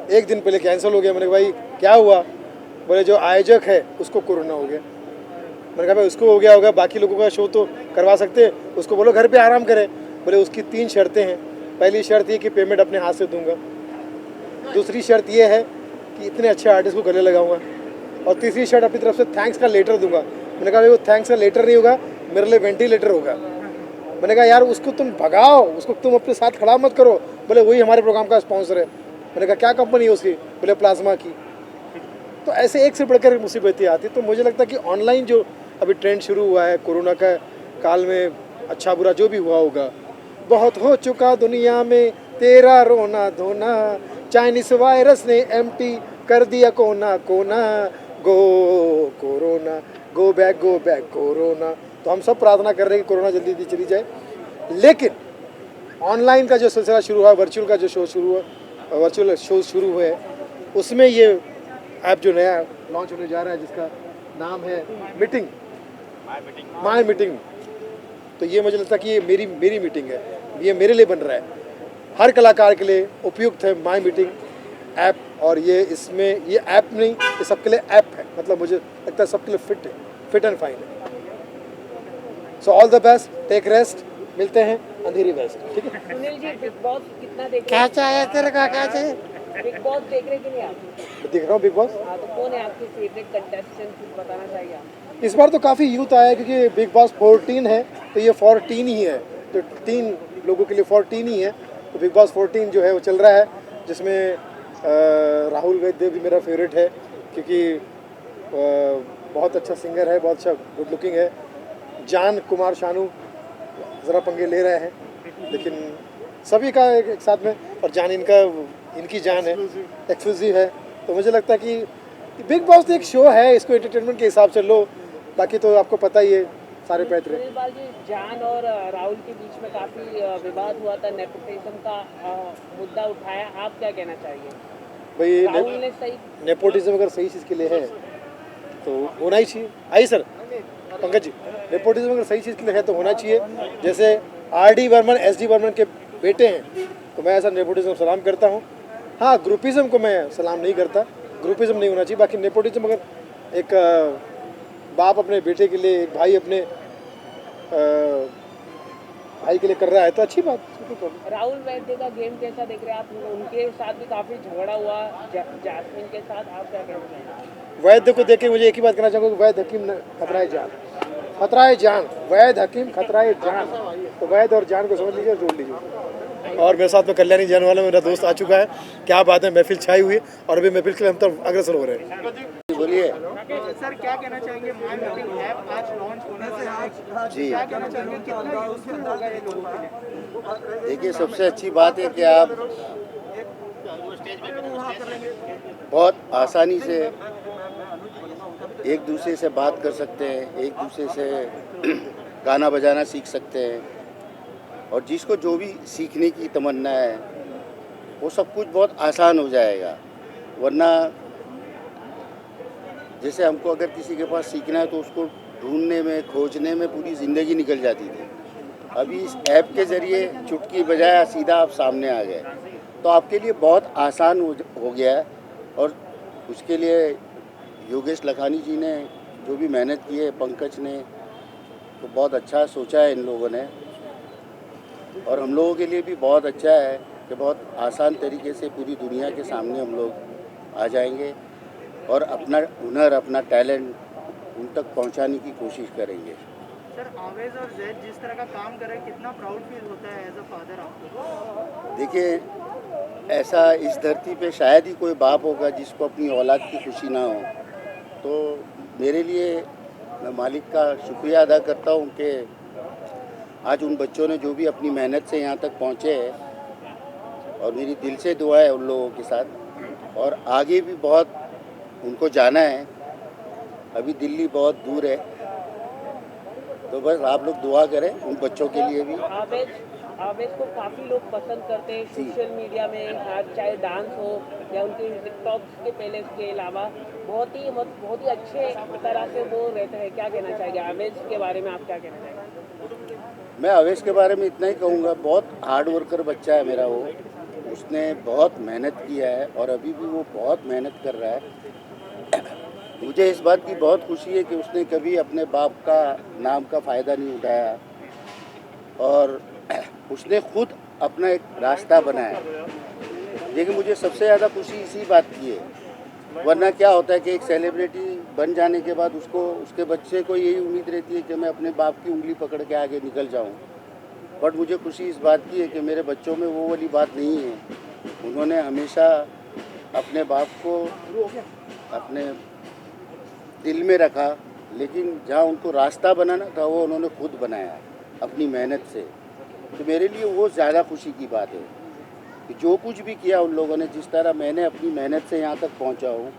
एक दिन पहले कैंसिल हो गया। मैंने कहा भाई क्या हुआ? बोले जो आयोजक है उसको कोरोना हो गया। मैंने कहा भाई उसको हो गया होगा, बाकी लोगों का शो तो करवा सकते हैं, उसको बोलो घर पे आराम करे। बोले उसकी 3 शर्तें हैं। पहली शर्त ये कि पेमेंट अपने हाथ से दूंगा, दूसरी शर्त ये है कि इतने अच्छे आर्टिस्ट को गले लगाऊंगा, और तीसरी शर्त अपनी तरफ से थैंक्स का लेटर दूंगा। मैंने कहा भाई वो थैंक्स का लेटर नहीं होगा, मेरे लिए वेंटिलेटर होगा। मैंने कहा यार उसको तुम भगाओ, उसको तुम अपने साथ खड़ा मत करो। बोले वही हमारे प्रोग्राम का स्पॉन्सर है। मैंने कहा क्या कंपनी है उसकी? बोले प्लाज्मा की। तो ऐसे एक से बढ़कर मुसीबतें आती। तो मुझे लगता है कि ऑनलाइन जो अभी ट्रेंड शुरू हुआ है कोरोना का काल में, अच्छा बुरा जो भी हुआ होगा, बहुत हो चुका दुनिया में तेरा रोना धोना, चाइनीस वायरस ने एम्प्टी कर दिया कोना कोना, गो कोरोना, गो बैक कोरोना। तो हम सब प्रार्थना कर रहे हैं कि कोरोना जल्दी जल्दी चली जाए। लेकिन ऑनलाइन का जो सिलसिला शुरू हुआ, वर्चुअल का जो शो शुरू हुआ, वर्चुअल शो शुरू हुए, उसमें ये ऐप जो नया लॉन्च होने जा रहा है जिसका नाम है मीटिंग, माय मीटिंग, तो ये मुझे लगता है कि ये मेरी मीटिंग है, ये मेरे लिए बन रहा है, हर कलाकार के लिए उपयुक्त है माय मीटिंग ऐप। और ये इसमें ये ऐप नहीं, ये सबके लिए ऐप है, मतलब मुझे लगता है सबके लिए फिट है, फिट एंड फाइन है। So all the best, take rest, मिलते हैं अंधेरी वेस्ट, ठीक है। सुनील जी, बिग बॉस कितना देख क्या चाहिए तेरे का, क्या चाहिए? बिग बॉस देख रहे कि नहीं आप? दिख रहा हूँ बिग बॉस। हाँ, तो कौन है आपके फेवरेट कंटेस्टेंट, कुछ बताना चाहिए आप? इस बार तो काफ़ी यूथ आया है, क्योंकि बिग बॉस 14 है, तो ये 14 ही है, तो 3 लोगों के लिए 14 ही है। तो बिग बॉस 14 जो है वो चल रहा है, जिसमें राहुल वैद्य भी मेरा फेवरेट है, क्योंकि बहुत अच्छा सिंगर है, बहुत अच्छा गुड लुकिंग है। जान कुमार शानू ज़रा पंगे ले रहे हैं, लेकिन सभी का एक साथ में, और जान इनकी जान है, एक्सक्लूसिव है। तो मुझे लगता है कि बिग बॉस तो एक शो है, इसको एंटरटेनमेंट के हिसाब से लो, बाकी तो आपको पता ही है सारे पैतरे। सुनील बाल जी, जान और राहुल के बीच में काफ़ी विवाद हुआ था, नेपोटिज्म का मुद्दा उठाया, आप क्या कहना चाहिए? भाई राहुल ने सही, नेपोटिज्म अगर सही चीज़ के लिए है तो होना ही चाहिए। आइए सर पंकज जी, नेपोटिज्म अगर सही चीज़ के लिए है तो होना चाहिए। जैसे RD बर्मन SD बर्मन के बेटे हैं, तो मैं ऐसा नेपोटिज्म सलाम करता हूँ। हाँ, ग्रुपिज्म को मैं सलाम नहीं करता, ग्रुपिज्म नहीं होना चाहिए। बाकी नेपोटिज्म अगर एक बाप अपने बेटे के लिए, एक भाई अपने भाई के लिए कर रहा है तो अच्छी बात। राहुल वैद्य का गेम कैसा देख रहे हैं आप? उनके साथ भी काफ़ी झगड़ा हुआ जैस्मिन के साथ, आप क्या कहना चाहेंगे? वैद्य को देख के मुझे एक ही बात कहना चाहूँगा कि वैद्य हकीम खतराए जान, खतराए जान, वैद्य हकीम खतराए जान। तो वैद्य और जान को समझ लीजिए, जोड़ लीजिए। और मेरे साथ में कल्याणी जाने वाला मेरा दोस्त आ चुका है। क्या बात है, महफिल छाई हुई है और अभी महफिल के लिए हम तो अग्रसर हो रहे हैं। बोलिए सर, क्या कहना चाहेंगे? माय मीटिंग ऐप आज लॉन्च होने से आज जी, क्या कहना चाहेंगे, कितना यूजफुल होगा ये लोगों के लिए? देखिए सबसे अच्छी बात है कि आप बहुत आसानी से एक दूसरे से बात कर सकते हैं, एक दूसरे से गाना बजाना सीख सकते हैं, और जिसको जो भी सीखने की तमन्ना है वो सब कुछ बहुत आसान हो जाएगा। वरना जैसे हमको अगर किसी के पास सीखना है तो उसको ढूंढने में, खोजने में पूरी ज़िंदगी निकल जाती थी। अभी इस ऐप के ज़रिए चुटकी बजाया सीधा आप सामने आ गए, तो आपके लिए बहुत आसान हो गया है। और उसके लिए योगेश लखानी जी ने जो भी मेहनत की है, पंकज ने, तो बहुत अच्छा सोचा है इन लोगों ने। और हम लोगों के लिए भी बहुत अच्छा है कि बहुत आसान तरीके से पूरी दुनिया के सामने हम लोग आ जाएंगे और अपना हुनर, अपना टैलेंट उन तक पहुंचाने की कोशिश करेंगे। सर, आवेज और जैद जिस तरह का काम कर रहे हैं, कितना प्राउड फील होता है एज अ फादर आपको? देखिए, ऐसा इस धरती पे शायद ही कोई बाप होगा जिसको अपनी औलाद की खुशी ना हो। तो मेरे लिए मैं मालिक का शुक्रिया अदा करता हूँ कि आज उन बच्चों ने जो भी अपनी मेहनत से यहाँ तक पहुँचे हैं, और मेरी दिल से दुआ है उन लोगों के साथ। और आगे भी बहुत उनको जाना है, अभी दिल्ली बहुत दूर है, तो बस आप लोग दुआ करें उन बच्चों के लिए भी। आवेश को काफ़ी लोग पसंद करते हैं सोशल मीडिया में, चाहे डांस हो या उनके टिकटॉक के पहले के अलावा बहुत ही अच्छे तरह से वो रहते हैं। क्या कहना चाहिए आवेश के बारे में, आप क्या कहना चाहेंगे? मैं आवेश के बारे में इतना ही कहूँगा, बहुत हार्ड वर्कर बच्चा है मेरा वो। उसने बहुत मेहनत किया है और अभी भी वो बहुत मेहनत कर रहा है। मुझे इस बात की बहुत खुशी है कि उसने कभी अपने बाप का नाम का फ़ायदा नहीं उठाया और उसने खुद अपना एक रास्ता बनाया। लेकिन मुझे सबसे ज़्यादा खुशी इसी बात की है। वरना क्या होता है कि एक सेलिब्रिटी बन जाने के बाद उसको, उसके बच्चे को यही उम्मीद रहती है कि मैं अपने बाप की उंगली पकड़ के आगे निकल जाऊं। बट मुझे खुशी इस बात की है कि मेरे बच्चों में वो वाली बात नहीं है। उन्होंने हमेशा अपने बाप को अपने दिल में रखा, लेकिन जहाँ उनको रास्ता बनाना था वो उन्होंने खुद बनाया अपनी मेहनत से। तो मेरे लिए वो ज़्यादा खुशी की बात है कि जो कुछ भी किया उन लोगों ने, जिस तरह मैंने अपनी मेहनत से यहाँ तक पहुँचा हूँ,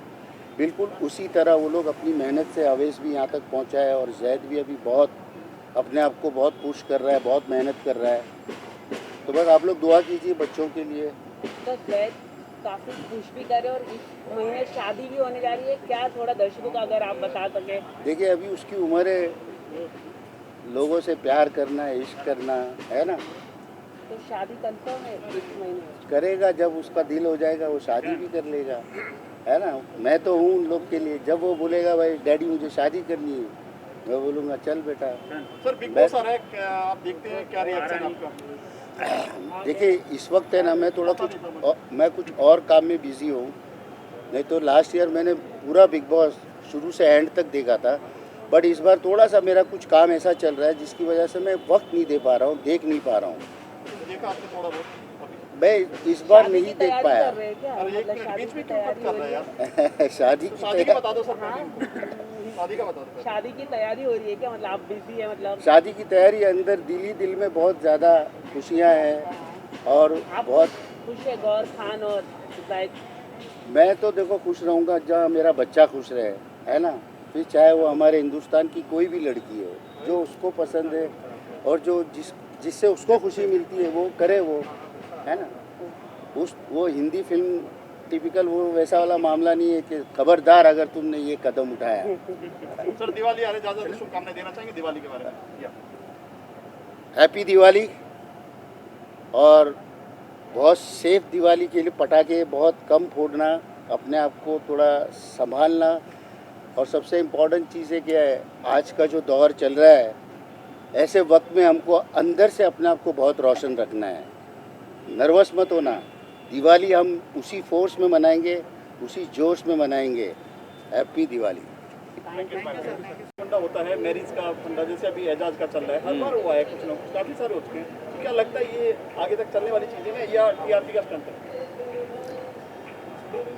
बिल्कुल उसी तरह वो लोग अपनी मेहनत से अवेश भी यहाँ तक पहुँचा है। और जैद भी अभी बहुत अपने आप को बहुत पुश कर रहा है, बहुत मेहनत कर रहा है। तो बस आप लोग दुआ कीजिए बच्चों के लिए। तो जैद काफ़ी खुश भी कर रहे और इस महीने शादी भी होने जा रही है, क्या थोड़ा दर्शकों का अगर आप बता सकें? देखिए, अभी उसकी उम्र है लोगों से प्यार करना, इश्क करना, है ना। तो शादी कंफर्म है इस महीने? करेगा, जब उसका दिल हो जाएगा वो शादी भी कर लेगा, है ना। मैं तो हूँ उन लोग के लिए, जब वो बोलेगा भाई डैडी मुझे शादी करनी है, मैं बोलूँगा चल बेटा। सर बिग बॉस आ रहा है, आप देखते हैं, क्या रिएक्शन आपका? देखिए इस वक्त है ना, मैं कुछ और काम में बिजी हूँ। नहीं तो लास्ट ईयर मैंने पूरा बिग बॉस शुरू से एंड तक देखा था, बट इस बार थोड़ा सा मेरा कुछ काम ऐसा चल रहा है जिसकी वजह से मैं वक्त नहीं दे पा रहा हूँ, देख नहीं पा रहा हूँ। देखा आपने थोड़ा बहुत? मैं इस बार नहीं देख पाया। बीच में क्यों कट कर रहे हैं यार? शादी का बता दो सर। शादी का बता दो। शादी की तैयारी हो रही है क्या? मतलब आप बिजी है? मतलब शादी की तैयारी, अंदर दिल में बहुत ज़्यादा खुशियाँ हैं और बहुत खुश है गौर खान और मैं तो देखो खुश रहूँगा जहाँ मेरा बच्चा खुश रहे, है ना। फिर चाहे वो हमारे हिंदुस्तान की कोई भी लड़की हो, जो उसको पसंद है और जो जिससे उसको खुशी मिलती है वो करे, वो है ना। वो हिंदी फिल्म टिपिकल वो वैसा वाला मामला नहीं है कि खबरदार अगर तुमने ये कदम उठाया। सर दिवाली आ रही, ज़्यादा शुभकामनाएं देना चाहेंगे दिवाली के बारे में? हैप्पी दिवाली, और बहुत सेफ दिवाली के लिए पटाखे बहुत कम फोड़ना, अपने आप को थोड़ा संभालना, और सबसे इम्पोर्टेंट चीज़ है कि आज का जो दौर चल रहा है, ऐसे वक्त में हमको अंदर से अपने आप को बहुत रोशन रखना है। नर्वस मत होना, दिवाली हम उसी फोर्स में मनाएंगे, उसी जोश में मनाएंगे। हैप्पी दिवाली। फंडा होता है मैरिज का फंडा, जैसे अभी एजाज का चल रहा है, हर बार हुआ है, कुछ ना कुछ काफ़ी सारे हो चुके हैं। तो क्या लगता है ये आगे तक चलने वाली चीज़ें हैं या टीआरपी का स्टंट है?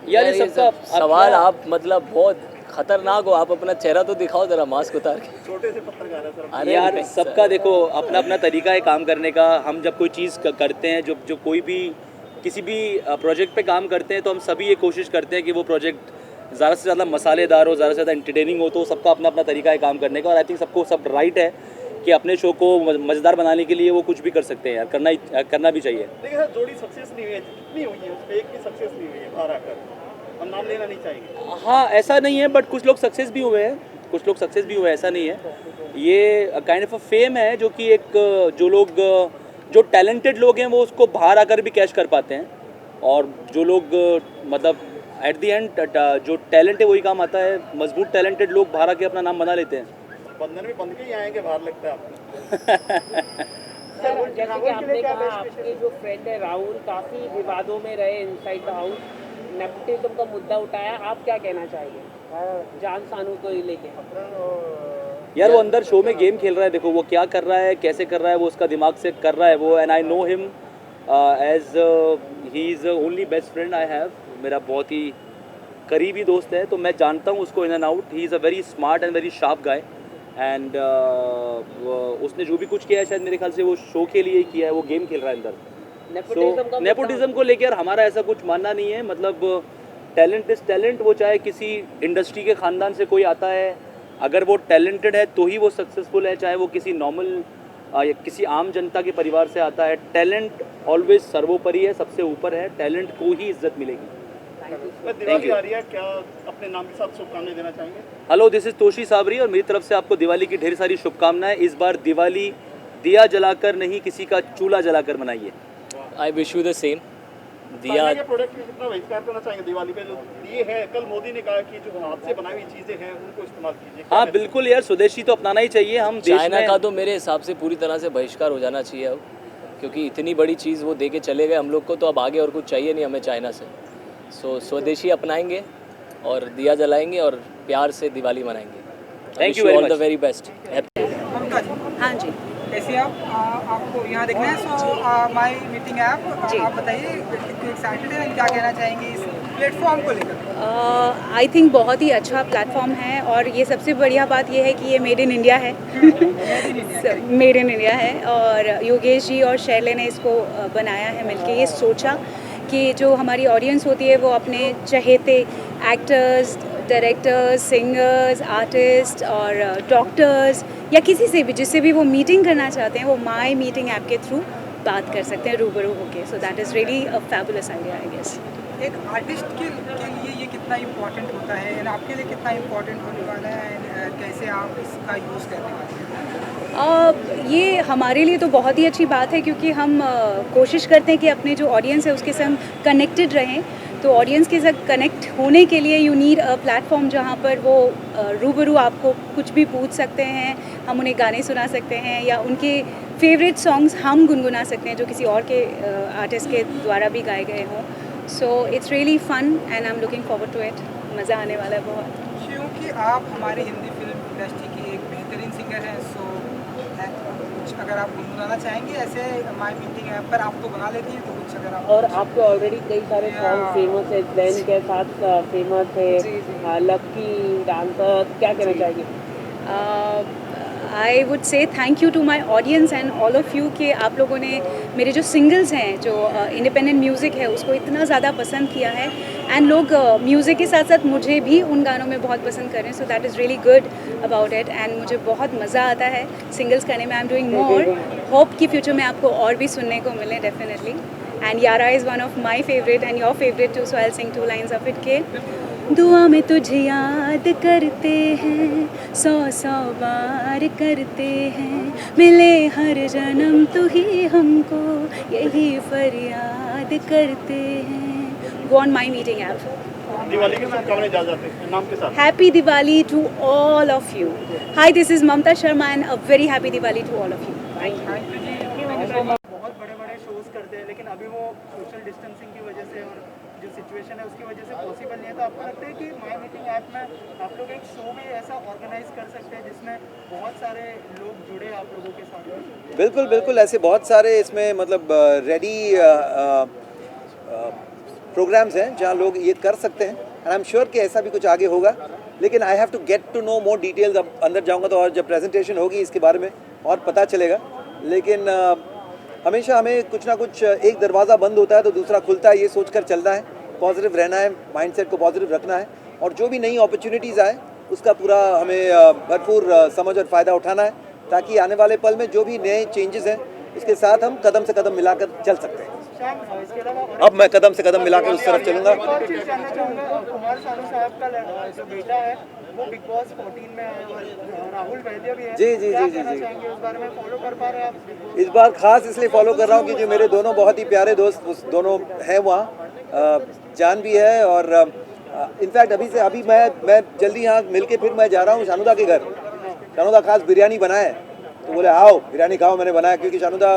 यार ये सबका सवाल आप मतलब बहुत खतरनाक हो। आप अपना चेहरा तो दिखाओ जरा, मास्क उतार के। छोटे से पत्रकार है सर। अरे यार सबका देखो अपना अपना तरीका है काम करने का। हम जब कोई चीज़ करते हैं, जो कोई भी किसी भी प्रोजेक्ट पे काम करते हैं, तो हम सभी ये कोशिश करते हैं कि वो प्रोजेक्ट ज़्यादा से ज़्यादा मसालेदार हो, ज़्यादा से ज़्यादा एंटरटेनिंग हो। तो सबका अपना अपना तरीका है काम करने का, और आई थिंक सबको सब राइट है कि अपने शो को मज़ेदार बनाने के लिए वो कुछ भी कर सकते हैं यार, करना भी चाहिए। देखिए सर जोड़ी सक्सेस नहीं हुई है, कितनी हुई है उसमें, एक भी सक्सेस नहीं हुई है बाहर आकर, हम नाम लेना नहीं चाहेंगे। हाँ ऐसा नहीं है, बट कुछ लोग सक्सेस भी हुए हैं, कुछ लोग सक्सेस भी हुए हैं, ऐसा नहीं है। ये काइंड ऑफ अ फेम है जो कि एक जो टैलेंटेड लोग हैं वो उसको बाहर आकर भी कैश कर पाते हैं, और जो लोग मतलब एट द एंड जो टैलेंट है वही काम आता है। मजबूत टैलेंटेड लोग बाहर आके अपना नाम बना लेते हैं। बंधन में बंध के ही आएंगे बाहर, लगता है आपको? सर जैसे कि आपने कहा, आपके जो फ्रेंड है राहुल काफ़ी विवादों में रहे इनसाइड द हाउस, नेपोटिज्म का मुद्दा उठाया, आप क्या कहना चाहिए जान सानू को ही लेके? यार वो अंदर शो में गेम खेल रहा है, देखो वो क्या कर रहा है, कैसे कर रहा है, वो उसका दिमाग से कर रहा है वो। And I know him as he is only best friend I have. मेरा बहुत ही करीबी दोस्त है, तो मैं जानता हूँ उसको in and out. He is a very smart and very sharp guy, and उसने जो भी कुछ किया है शायद मेरे ख्याल से वो शो के लिए ही किया है, वो गेम खेल रहा है अंदर। नेपोटिज्म को लेकर हमारा ऐसा कुछ मानना नहीं है। मतलब टैलेंट इज टैलेंट, वो चाहे किसी इंडस्ट्री के ख़ानदान से कोई आता है, अगर वो टैलेंटेड है तो ही वो सक्सेसफुल है, चाहे वो किसी नॉर्मल या किसी आम जनता के परिवार से आता है। टैलेंट ऑलवेज सर्वोपरि है, सबसे ऊपर है, टैलेंट को ही इज्जत मिलेगी। दिवाली आ रही है, क्या अपने नाम के साथ शुभकामनाएं देना चाहेंगे? Hello, this is Toshi Sabri, और मेरी तरफ से आपको दिवाली की ढेर सारी शुभकामनाएं। इस बार दिवाली दिया जलाकर नहीं, किसी का चूल्हा जलाकर मनाइए। I wish you the same. Diya के प्रोडक्ट में कितना बहिष्कार करना चाहेंगे दिवाली पे? जो दिए हैं, कल मोदी ने कहा कि जो हाथ से बनाई हुई चीजें हैं उनको इस्तेमाल कीजिए। हाँ बिल्कुल यार, स्वदेशी तो अपनाना ही चाहिए। हम चाइना का तो मेरे हिसाब से पूरी तरह से बहिष्कार हो जाना चाहिए अब, क्योंकि इतनी बड़ी चीज़ वो दे के चले गए हम लोग को, तो अब आगे और कुछ चाहिए नहीं हमें चाइना से। सो स्वदेशी अपनाएंगे और दिया जलाएंगे और प्यार से दिवाली मनाएंगे। Thank you very much, all the very best. हाँ जी, कैसे आपको यहाँ देखना है? सो माय मीटिंग ऐप, आप बताइए कितने एक्साइटेड हैं, क्या कहना चाहेंगे इस प्लेटफॉर्म को लेकर? आई थिंक बहुत ही अच्छा प्लेटफॉर्म है, और ये सबसे बढ़िया बात ये है कि ये मेड इन इंडिया है। मेड इन इंडिया है, और योगेश जी और शैले ने इसको बनाया है मिलके। ये सोचा कि जो हमारी ऑडियंस होती है वो अपने चहेते एक्टर्स, डायरेक्टर्स, सिंगर्स, आर्टिस्ट और डॉक्टर्स या किसी से भी, जिससे भी वो मीटिंग करना चाहते हैं, वो माई मीटिंग ऐप के थ्रू बात कर सकते हैं रूबरू होके। So that is really a fabulous idea I guess. एक आर्टिस्ट के लिए ये कितना इम्पोर्टेंट होता है एंड आपके लिए कितना इम्पोर्टेंट होने वाला है एंड कैसे आप इसका यूज़ करने वाले हैं? ये हमारे लिए तो बहुत ही अच्छी बात है क्योंकि हम कोशिश करते हैं कि अपने जो ऑडियंस है उसके संग कनेक्टेड रहें। तो ऑडियंस के साथ कनेक्ट होने के लिए यू नीड अ प्लेटफॉर्म जहाँ पर वो रूबरू आपको कुछ भी पूछ सकते हैं, हम उन्हें गाने सुना सकते हैं या उनके फेवरेट सॉन्ग्स हम गुनगुना सकते हैं जो किसी और के आर्टिस्ट के द्वारा भी गाए गए हों। So it's really fun and I am looking forward to it. मज़ा आने वाला है बहुत। क्योंकि आप हमारी हिंदी फिल्म इंडस्ट्री की एक बेहतरीन सिंगर हैं, सो कुछ अगर आप गुनगुनाना चाहेंगे ऐसे माई मीटिंग ऐप पर आपको बना लेती है तो कुछ अगर आप। और आपके ऑलरेडी कई सारे सॉन्ग फेमस है, जैन के साथ फेमस है, लकी डांसर, क्या कहना चाहिए? I would say thank you to my audience and all of you कि आप लोगों ने मेरे जो सिंगल्स हैं, जो इंडिपेंडेंट म्यूज़िक है, उसको इतना ज़्यादा पसंद किया है एंड लोग म्यूज़िक के साथ साथ मुझे भी उन गानों में बहुत पसंद कर रहे हैं। So that is really good about it and मुझे बहुत मज़ा आता है सिंगल्स करने में। I am doing more, hope कि फ्यूचर में आपको और भी सुनने को मिले definitely. And Yaara is one of my favourite and your favourite too, so I will sing 2 lines of it के दुआ में तुझे याद करते हैं, 100 बार करते हैं, मिले हर जन्म तू ही हमको, यही फरियाद करते हैं। Go on my meeting app. Diwali के शुभकामनाएं जा जाते हैं नाम के साथ। Happy Diwali to all of you. Hi, this is Mamta Sharma and a very happy Diwali to all of you. Thank you. बहुत बड़े बड़े शोज करते हैं लेकिन अभी वो सोशल डिस्टेंसिंग की वजह से और जो सिचुएशन है उसकी वजह से पॉसिबल नहीं है, तो आपको लगता है कि माई मीटिंग ऐप में आप लोग एक शो भी ऐसा ऑर्गेनाइज कर सकते हैं जिसमें बहुत सारे लोग जुड़े आप लोगों के साथ? बिल्कुल बिल्कुल, ऐसे बहुत सारे इसमें मतलब रेडी प्रोग्राम्स हैं जहाँ लोग ये कर सकते हैं एंड आई एम श्योर कि ऐसा भी कुछ आगे होगा। लेकिन I have to get to know more details. अब अंदर जाऊँगा तो और जब प्रेजेंटेशन होगी इसके बारे में और पता चलेगा। लेकिन हमेशा हमें कुछ ना कुछ, एक दरवाज़ा बंद होता है तो दूसरा खुलता है, ये सोचकर चलना है, पॉजिटिव रहना है, माइंडसेट को पॉजिटिव रखना है और जो भी नई अपॉर्चुनिटीज़ आए उसका पूरा हमें भरपूर समझ और फ़ायदा उठाना है ताकि आने वाले पल में जो भी नए चेंजेस हैं उसके साथ हम कदम से कदम मिलाकर चल सकते हैं। अब मैं कदम से कदम मिलाकर उस तरफ चलूँगा। और चीज़ जानना चाहूँगा, कुमार सानू साहब का जो बेटा है वो बिग बॉस 14 में है और राहुल वैद्य भी है। जी जी जी जी जी, उस बारे में फॉलो कर पा रहे हैं आप? इस बार खास इसलिए फॉलो कर रहा हूँ क्योंकि मेरे दोनों बहुत ही प्यारे दोस्त उस दोनों हैं वहाँ, जान भी है और इनफैक्ट अभी मैं जल्दी यहाँ मिलके फिर मैं जा रहा हूँ शानुदा के घर। शानुदा खास बिरयानी बनाए तो बोले आओ बिरयानी खाओ, मैंने बनाया क्योंकि शानुदा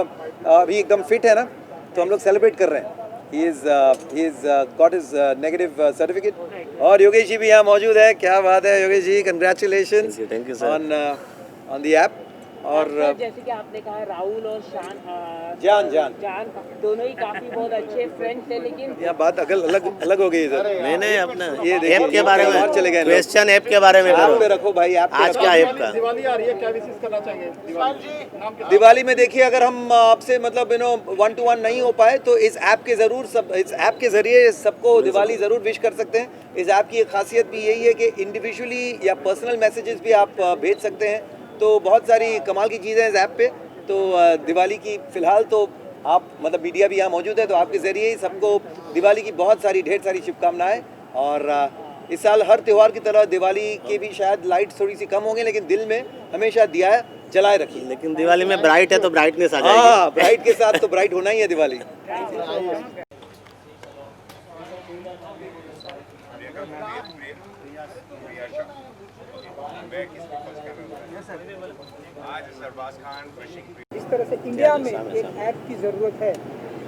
अभी एकदम फिट है ना, तो हम लोग सेलिब्रेट कर रहे हैं। He is got his negative certificate और योगेश जी भी यहाँ मौजूद है। क्या बात है Yogesh ji, congratulations on the app. और जैसे कि आपने कहा राहुल और जान दोनों ही काफी बहुत अच्छे फ्रेंड्स थे, लेकिन यहाँ बात अलग हो गई इधर। मैंने अपना ये ऐप के बारे में और चले गए क्वेश्चन ऐप के बारे में ऐप पे रखो भाई। ऐप आज क्या ऐप का दिवाली आ रही है, क्या विशेष करना चाहेंगे? दिवाली में देखिए अगर हम आपसे मतलब 1 to 1 नहीं हो पाए तो इस ऐप के जरिए सबको दिवाली ज़रूर विश कर सकते हैं। इस ऐप की एक खासियत भी यही है कि इंडिविजुअली या पर्सनल मैसेजेस भी आप भेज सकते हैं, तो बहुत सारी कमाल की चीज़ें हैं इस ऐप पे। तो दिवाली की फ़िलहाल तो आप मतलब मीडिया भी यहाँ मौजूद है तो आपके ज़रिए ही सबको दिवाली की ढेर सारी शुभकामनाएं। और इस साल हर त्यौहार की तरह दिवाली के भी शायद लाइट्स थोड़ी सी कम होंगे लेकिन दिल में हमेशा दिया जलाए रखिए। लेकिन दिवाली में ब्राइट है तो ब्राइटनेस आ जाएगी। हाँ, ब्राइट के साथ तो ब्राइट होना ही है दिवाली। इस तरह से इंडिया में एक ऐप की ज़रूरत है,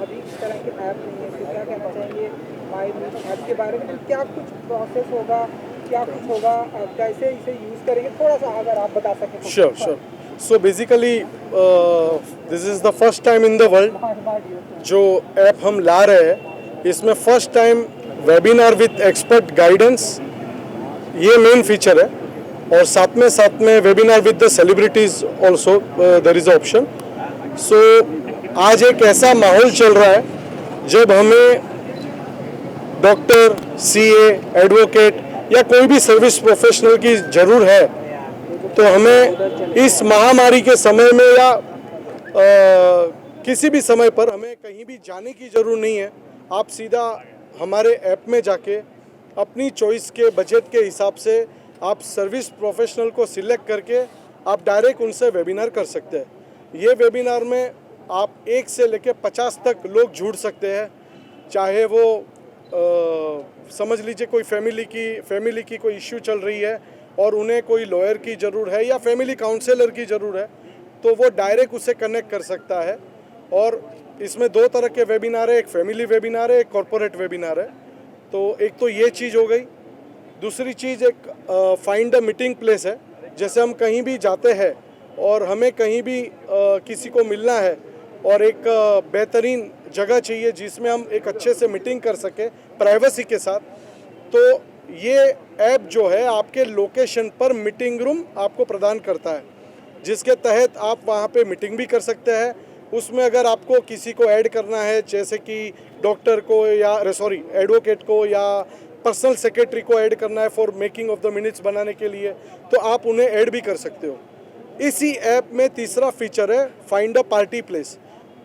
अभी इस तरह के ऐप नहीं है, तो क्या कहना चाहेंगे माई मीटिंग ऐप के बारे में? क्या कुछ प्रोसेस होगा, क्या कुछ होगा, कैसे इसे यूज़ करेंगे, थोड़ा सा अगर आप बता सकें। Sure. So basically this is the first time in the world जो ऐप हम ला रहे हैं। इसमें first time webinar with expert guidance ये मेन फीचर है और साथ में webinar with the celebrities also there is option. So आज एक ऐसा माहौल चल रहा है जब हमें डॉक्टर, सीए, एडवोकेट या कोई भी सर्विस प्रोफेशनल की ज़रूर है, तो हमें इस महामारी के समय में या किसी भी समय पर हमें कहीं भी जाने की ज़रूरत नहीं है। आप सीधा हमारे ऐप में जाके अपनी चॉइस के बजट के हिसाब से आप सर्विस प्रोफेशनल को सिलेक्ट करके आप डायरेक्ट उनसे वेबिनार कर सकते हैं। ये वेबिनार में आप 1 से लेकर 50 तक लोग जुड़ सकते हैं, चाहे वो समझ लीजिए कोई फैमिली की कोई इश्यू चल रही है और उन्हें कोई लॉयर की ज़रूर है या फैमिली काउंसलर की ज़रूर है, तो वो डायरेक्ट उसे कनेक्ट कर सकता है। और इसमें 2 तरह के वेबिनार है, एक फैमिली वेबिनार है, एक कॉरपोरेट वेबिनार है। तो एक तो ये चीज़ हो गई। दूसरी चीज़ एक फाइंड अ मीटिंग प्लेस है। जैसे हम कहीं भी जाते हैं और हमें कहीं भी किसी को मिलना है और एक बेहतरीन जगह चाहिए जिसमें हम एक अच्छे से मीटिंग कर सके प्राइवेसी के साथ, तो ये ऐप जो है आपके लोकेशन पर मीटिंग रूम आपको प्रदान करता है, जिसके तहत आप वहाँ पे मीटिंग भी कर सकते हैं। उसमें अगर आपको किसी को ऐड करना है, जैसे कि डॉक्टर को या एडवोकेट को या पर्सनल सेक्रेटरी को ऐड करना है for making of the minutes बनाने के लिए, तो आप उन्हें ऐड भी कर सकते हो। इसी ऐप में तीसरा फीचर है फाइंड अ पार्टी प्लेस।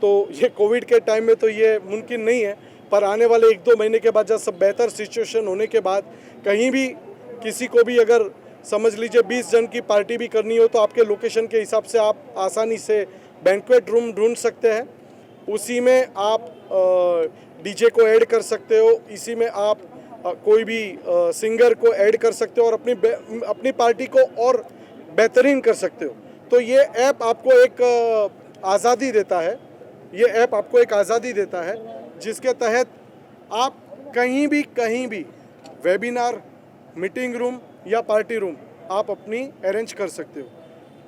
तो ये कोविड के टाइम में तो ये मुमकिन नहीं है, पर आने वाले 1-2 महीने के बाद जब सब बेहतर सिचुएशन होने के बाद कहीं भी किसी को भी अगर समझ लीजिए 20 जन की पार्टी भी करनी हो, तो आपके लोकेशन के हिसाब से आप आसानी से बैंक्वेट रूम ढूंढ सकते हैं। उसी में आप डीजे को ऐड कर सकते हो, इसी में आप कोई भी सिंगर को ऐड कर सकते हो और अपनी पार्टी को और बेहतरीन कर सकते हो। तो ये ऐप आपको एक आज़ादी देता है, जिसके तहत आप कहीं भी वेबिनार, मीटिंग रूम या पार्टी रूम आप अपनी अरेंज कर सकते हो।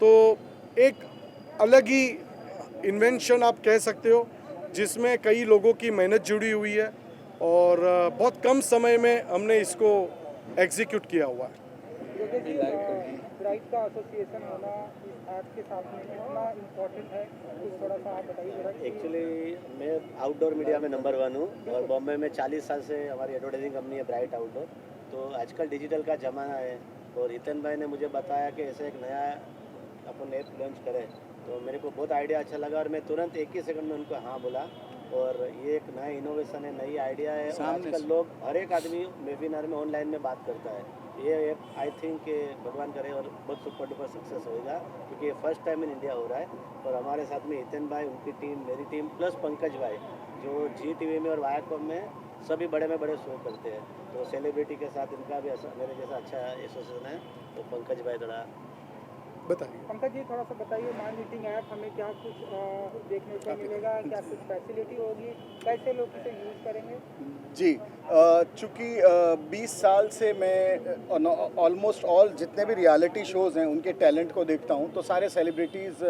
तो एक अलग ही इन्वेंशन आप कह सकते हो, जिसमें कई लोगों की मेहनत जुड़ी हुई है और बहुत कम समय में हमने इसको एग्जीक्यूट किया हुआ है। ब्राइट का एसोसिएशन होना इस ऐप के साथ में कितना इम्पोर्टेंट है, कुछ थोड़ा सा आप बताइए। एक्चुअली मैं आउटडोर मीडिया में नंबर 1 हूँ और बॉम्बे में 40 साल से हमारी एडवर्टाइजिंग कंपनी है ब्राइट आउटडोर। तो आजकल डिजिटल का ज़माना है और हितन भाई ने मुझे बताया कि ऐसे एक नया अपन ऐप लॉन्च करें, तो मेरे को बहुत आइडिया अच्छा लगा और मैं तुरंत 1 ही सेकंड में उनको हाँ बोला। और ये एक नया इनोवेशन है, नई आइडिया है। आजकल लोग हर एक आदमी वेबिनार में ऑनलाइन में बात करता है। ये ऐप आई थिंक भगवान करे और बहुत सुपर डुपर सक्सेस होएगा, क्योंकि ये फर्स्ट टाइम इन इंडिया हो रहा है। और हमारे साथ में हितन भाई, उनकी टीम, मेरी टीम प्लस पंकज भाई जो जी टीवी में और वायाकॉम में सभी बड़े में बड़े शो करते हैं, तो सेलिब्रिटी के साथ इनका भी मेरे जैसा अच्छा एसोसिएशन है। तो पंकज भाई थोड़ा बताइए। पंकज जी थोड़ा सा बताइए, माई मीटिंग ऐप हमें क्या कुछ देखने को मिलेगा, क्या कुछ फैसिलिटी होगी, कैसे लोग इसे यूज़ करेंगे? जी, चूँकि 20 साल से मैं ऑलमोस्ट ऑल जितने भी रियलिटी शोज़ हैं उनके टैलेंट को देखता हूं, तो सारे सेलिब्रिटीज़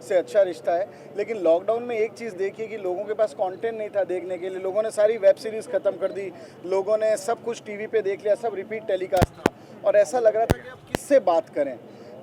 से अच्छा रिश्ता है। लेकिन लॉकडाउन में एक चीज़ देखिए कि लोगों के पास कंटेंट नहीं था देखने के लिए, लोगों ने सारी वेब सीरीज़ ख़त्म कर दी, लोगों ने सब कुछ टीवी पे देख लिया, सब रिपीट टेलीकास्ट था और ऐसा लग रहा था कि अब किससे बात करें।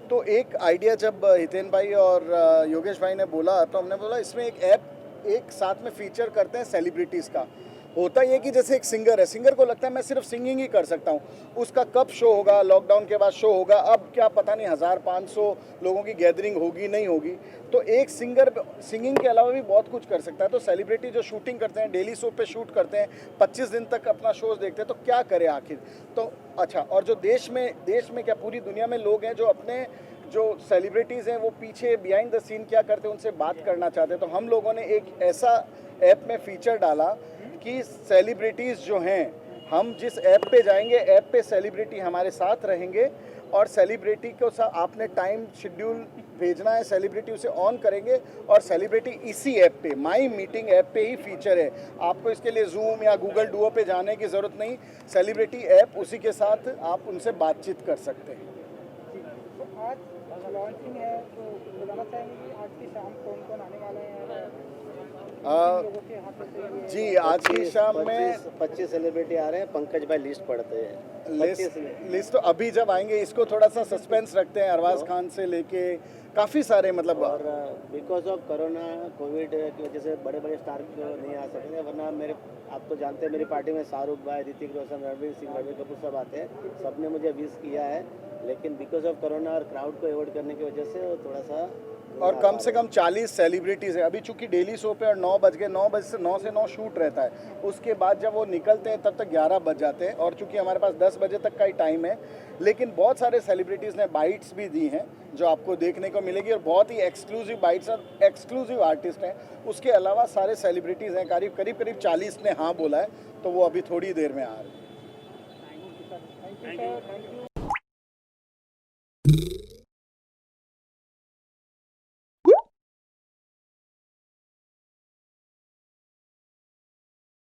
तो एक आइडिया जब हितेन भाई और योगेश भाई ने बोला, तो हमने बोला इसमें एक ऐप एक साथ में फीचर करते हैं सेलिब्रिटीज़ का। होता ये कि जैसे एक सिंगर है, सिंगर को लगता है मैं सिर्फ सिंगिंग ही कर सकता हूँ, उसका कब शो होगा, लॉकडाउन के बाद शो होगा, अब क्या पता नहीं 1500 लोगों की गैदरिंग होगी नहीं होगी। तो एक सिंगर सिंगिंग के अलावा भी बहुत कुछ कर सकता है। तो सेलिब्रिटी जो शूटिंग करते हैं, डेली शो पे शूट करते हैं, 25 दिन तक अपना शोज देखते हैं, तो क्या करे आखिर। तो अच्छा, और जो देश में क्या पूरी दुनिया में लोग हैं जो अपने जो सेलिब्रिटीज़ हैं वो पीछे बिहाइंड द सीन क्या करते हैं उनसे बात करना चाहते हैं। तो हम लोगों ने एक ऐसा ऐप में फीचर डाला कि सेलिब्रिटीज़ जो हैं, हम जिस ऐप पे जाएंगे, ऐप पे सेलिब्रिटी हमारे साथ रहेंगे और सेलिब्रिटी को आपने टाइम शेड्यूल भेजना है, सेलिब्रिटी उसे ऑन करेंगे और सेलिब्रिटी इसी ऐप पे, माई मीटिंग ऐप पे ही फीचर है। आपको इसके लिए जूम या गूगल डुओ पे जाने की ज़रूरत नहीं, सेलिब्रिटी ऐप उसी के साथ आप उनसे बातचीत कर सकते हैं। तो आज लॉन्चिंग है, तो बताना चाहेंगे कि आज की शाम कौन कौन आने वाले हैं? जी, आज की शाम में 25 सेलिब्रिटी आ रहे हैं। पंकज भाई लिस्ट पढ़ते हैं। लिस्ट तो अभी जब आएंगे इसको थोड़ा सा सस्पेंस रखते हैं। अरबाज खान से लेके काफ़ी सारे, मतलब और बिकॉज ऑफ कोरोना कोविड की वजह से बड़े बड़े स्टार नहीं आ सकेंगे, वरना आप तो जानते हैं मेरी पार्टी में शाहरुख भाई, ऋतिक रोशन, रणवीर सिंह, रणवीर कपूर सब आते हैं, सब ने मुझे विश किया है। लेकिन बिकॉज ऑफ कोरोना और क्राउड को अवॉइड करने की वजह से वो थोड़ा सा और कम से कम 40 सेलिब्रिटीज़ हैं। अभी चूंकि डेली शो पे और 9 बज गए, 9 बजे से 9 शूट रहता है, उसके बाद जब वो निकलते हैं तब तक 11 बज जाते हैं। और चूंकि हमारे पास 10 बजे तक का ही टाइम है, लेकिन बहुत सारे सेलिब्रिटीज़ ने बाइट्स भी दी हैं जो आपको देखने को मिलेगी, और बहुत ही एक्सक्लूसिव बाइट्स और एक्सक्लूसिव आर्टिस्ट हैं। उसके अलावा सारे सेलिब्रिटीज़ हैं, करीब 40 ने हाँ बोला है, तो वो अभी थोड़ी देर में आ रहे हैं।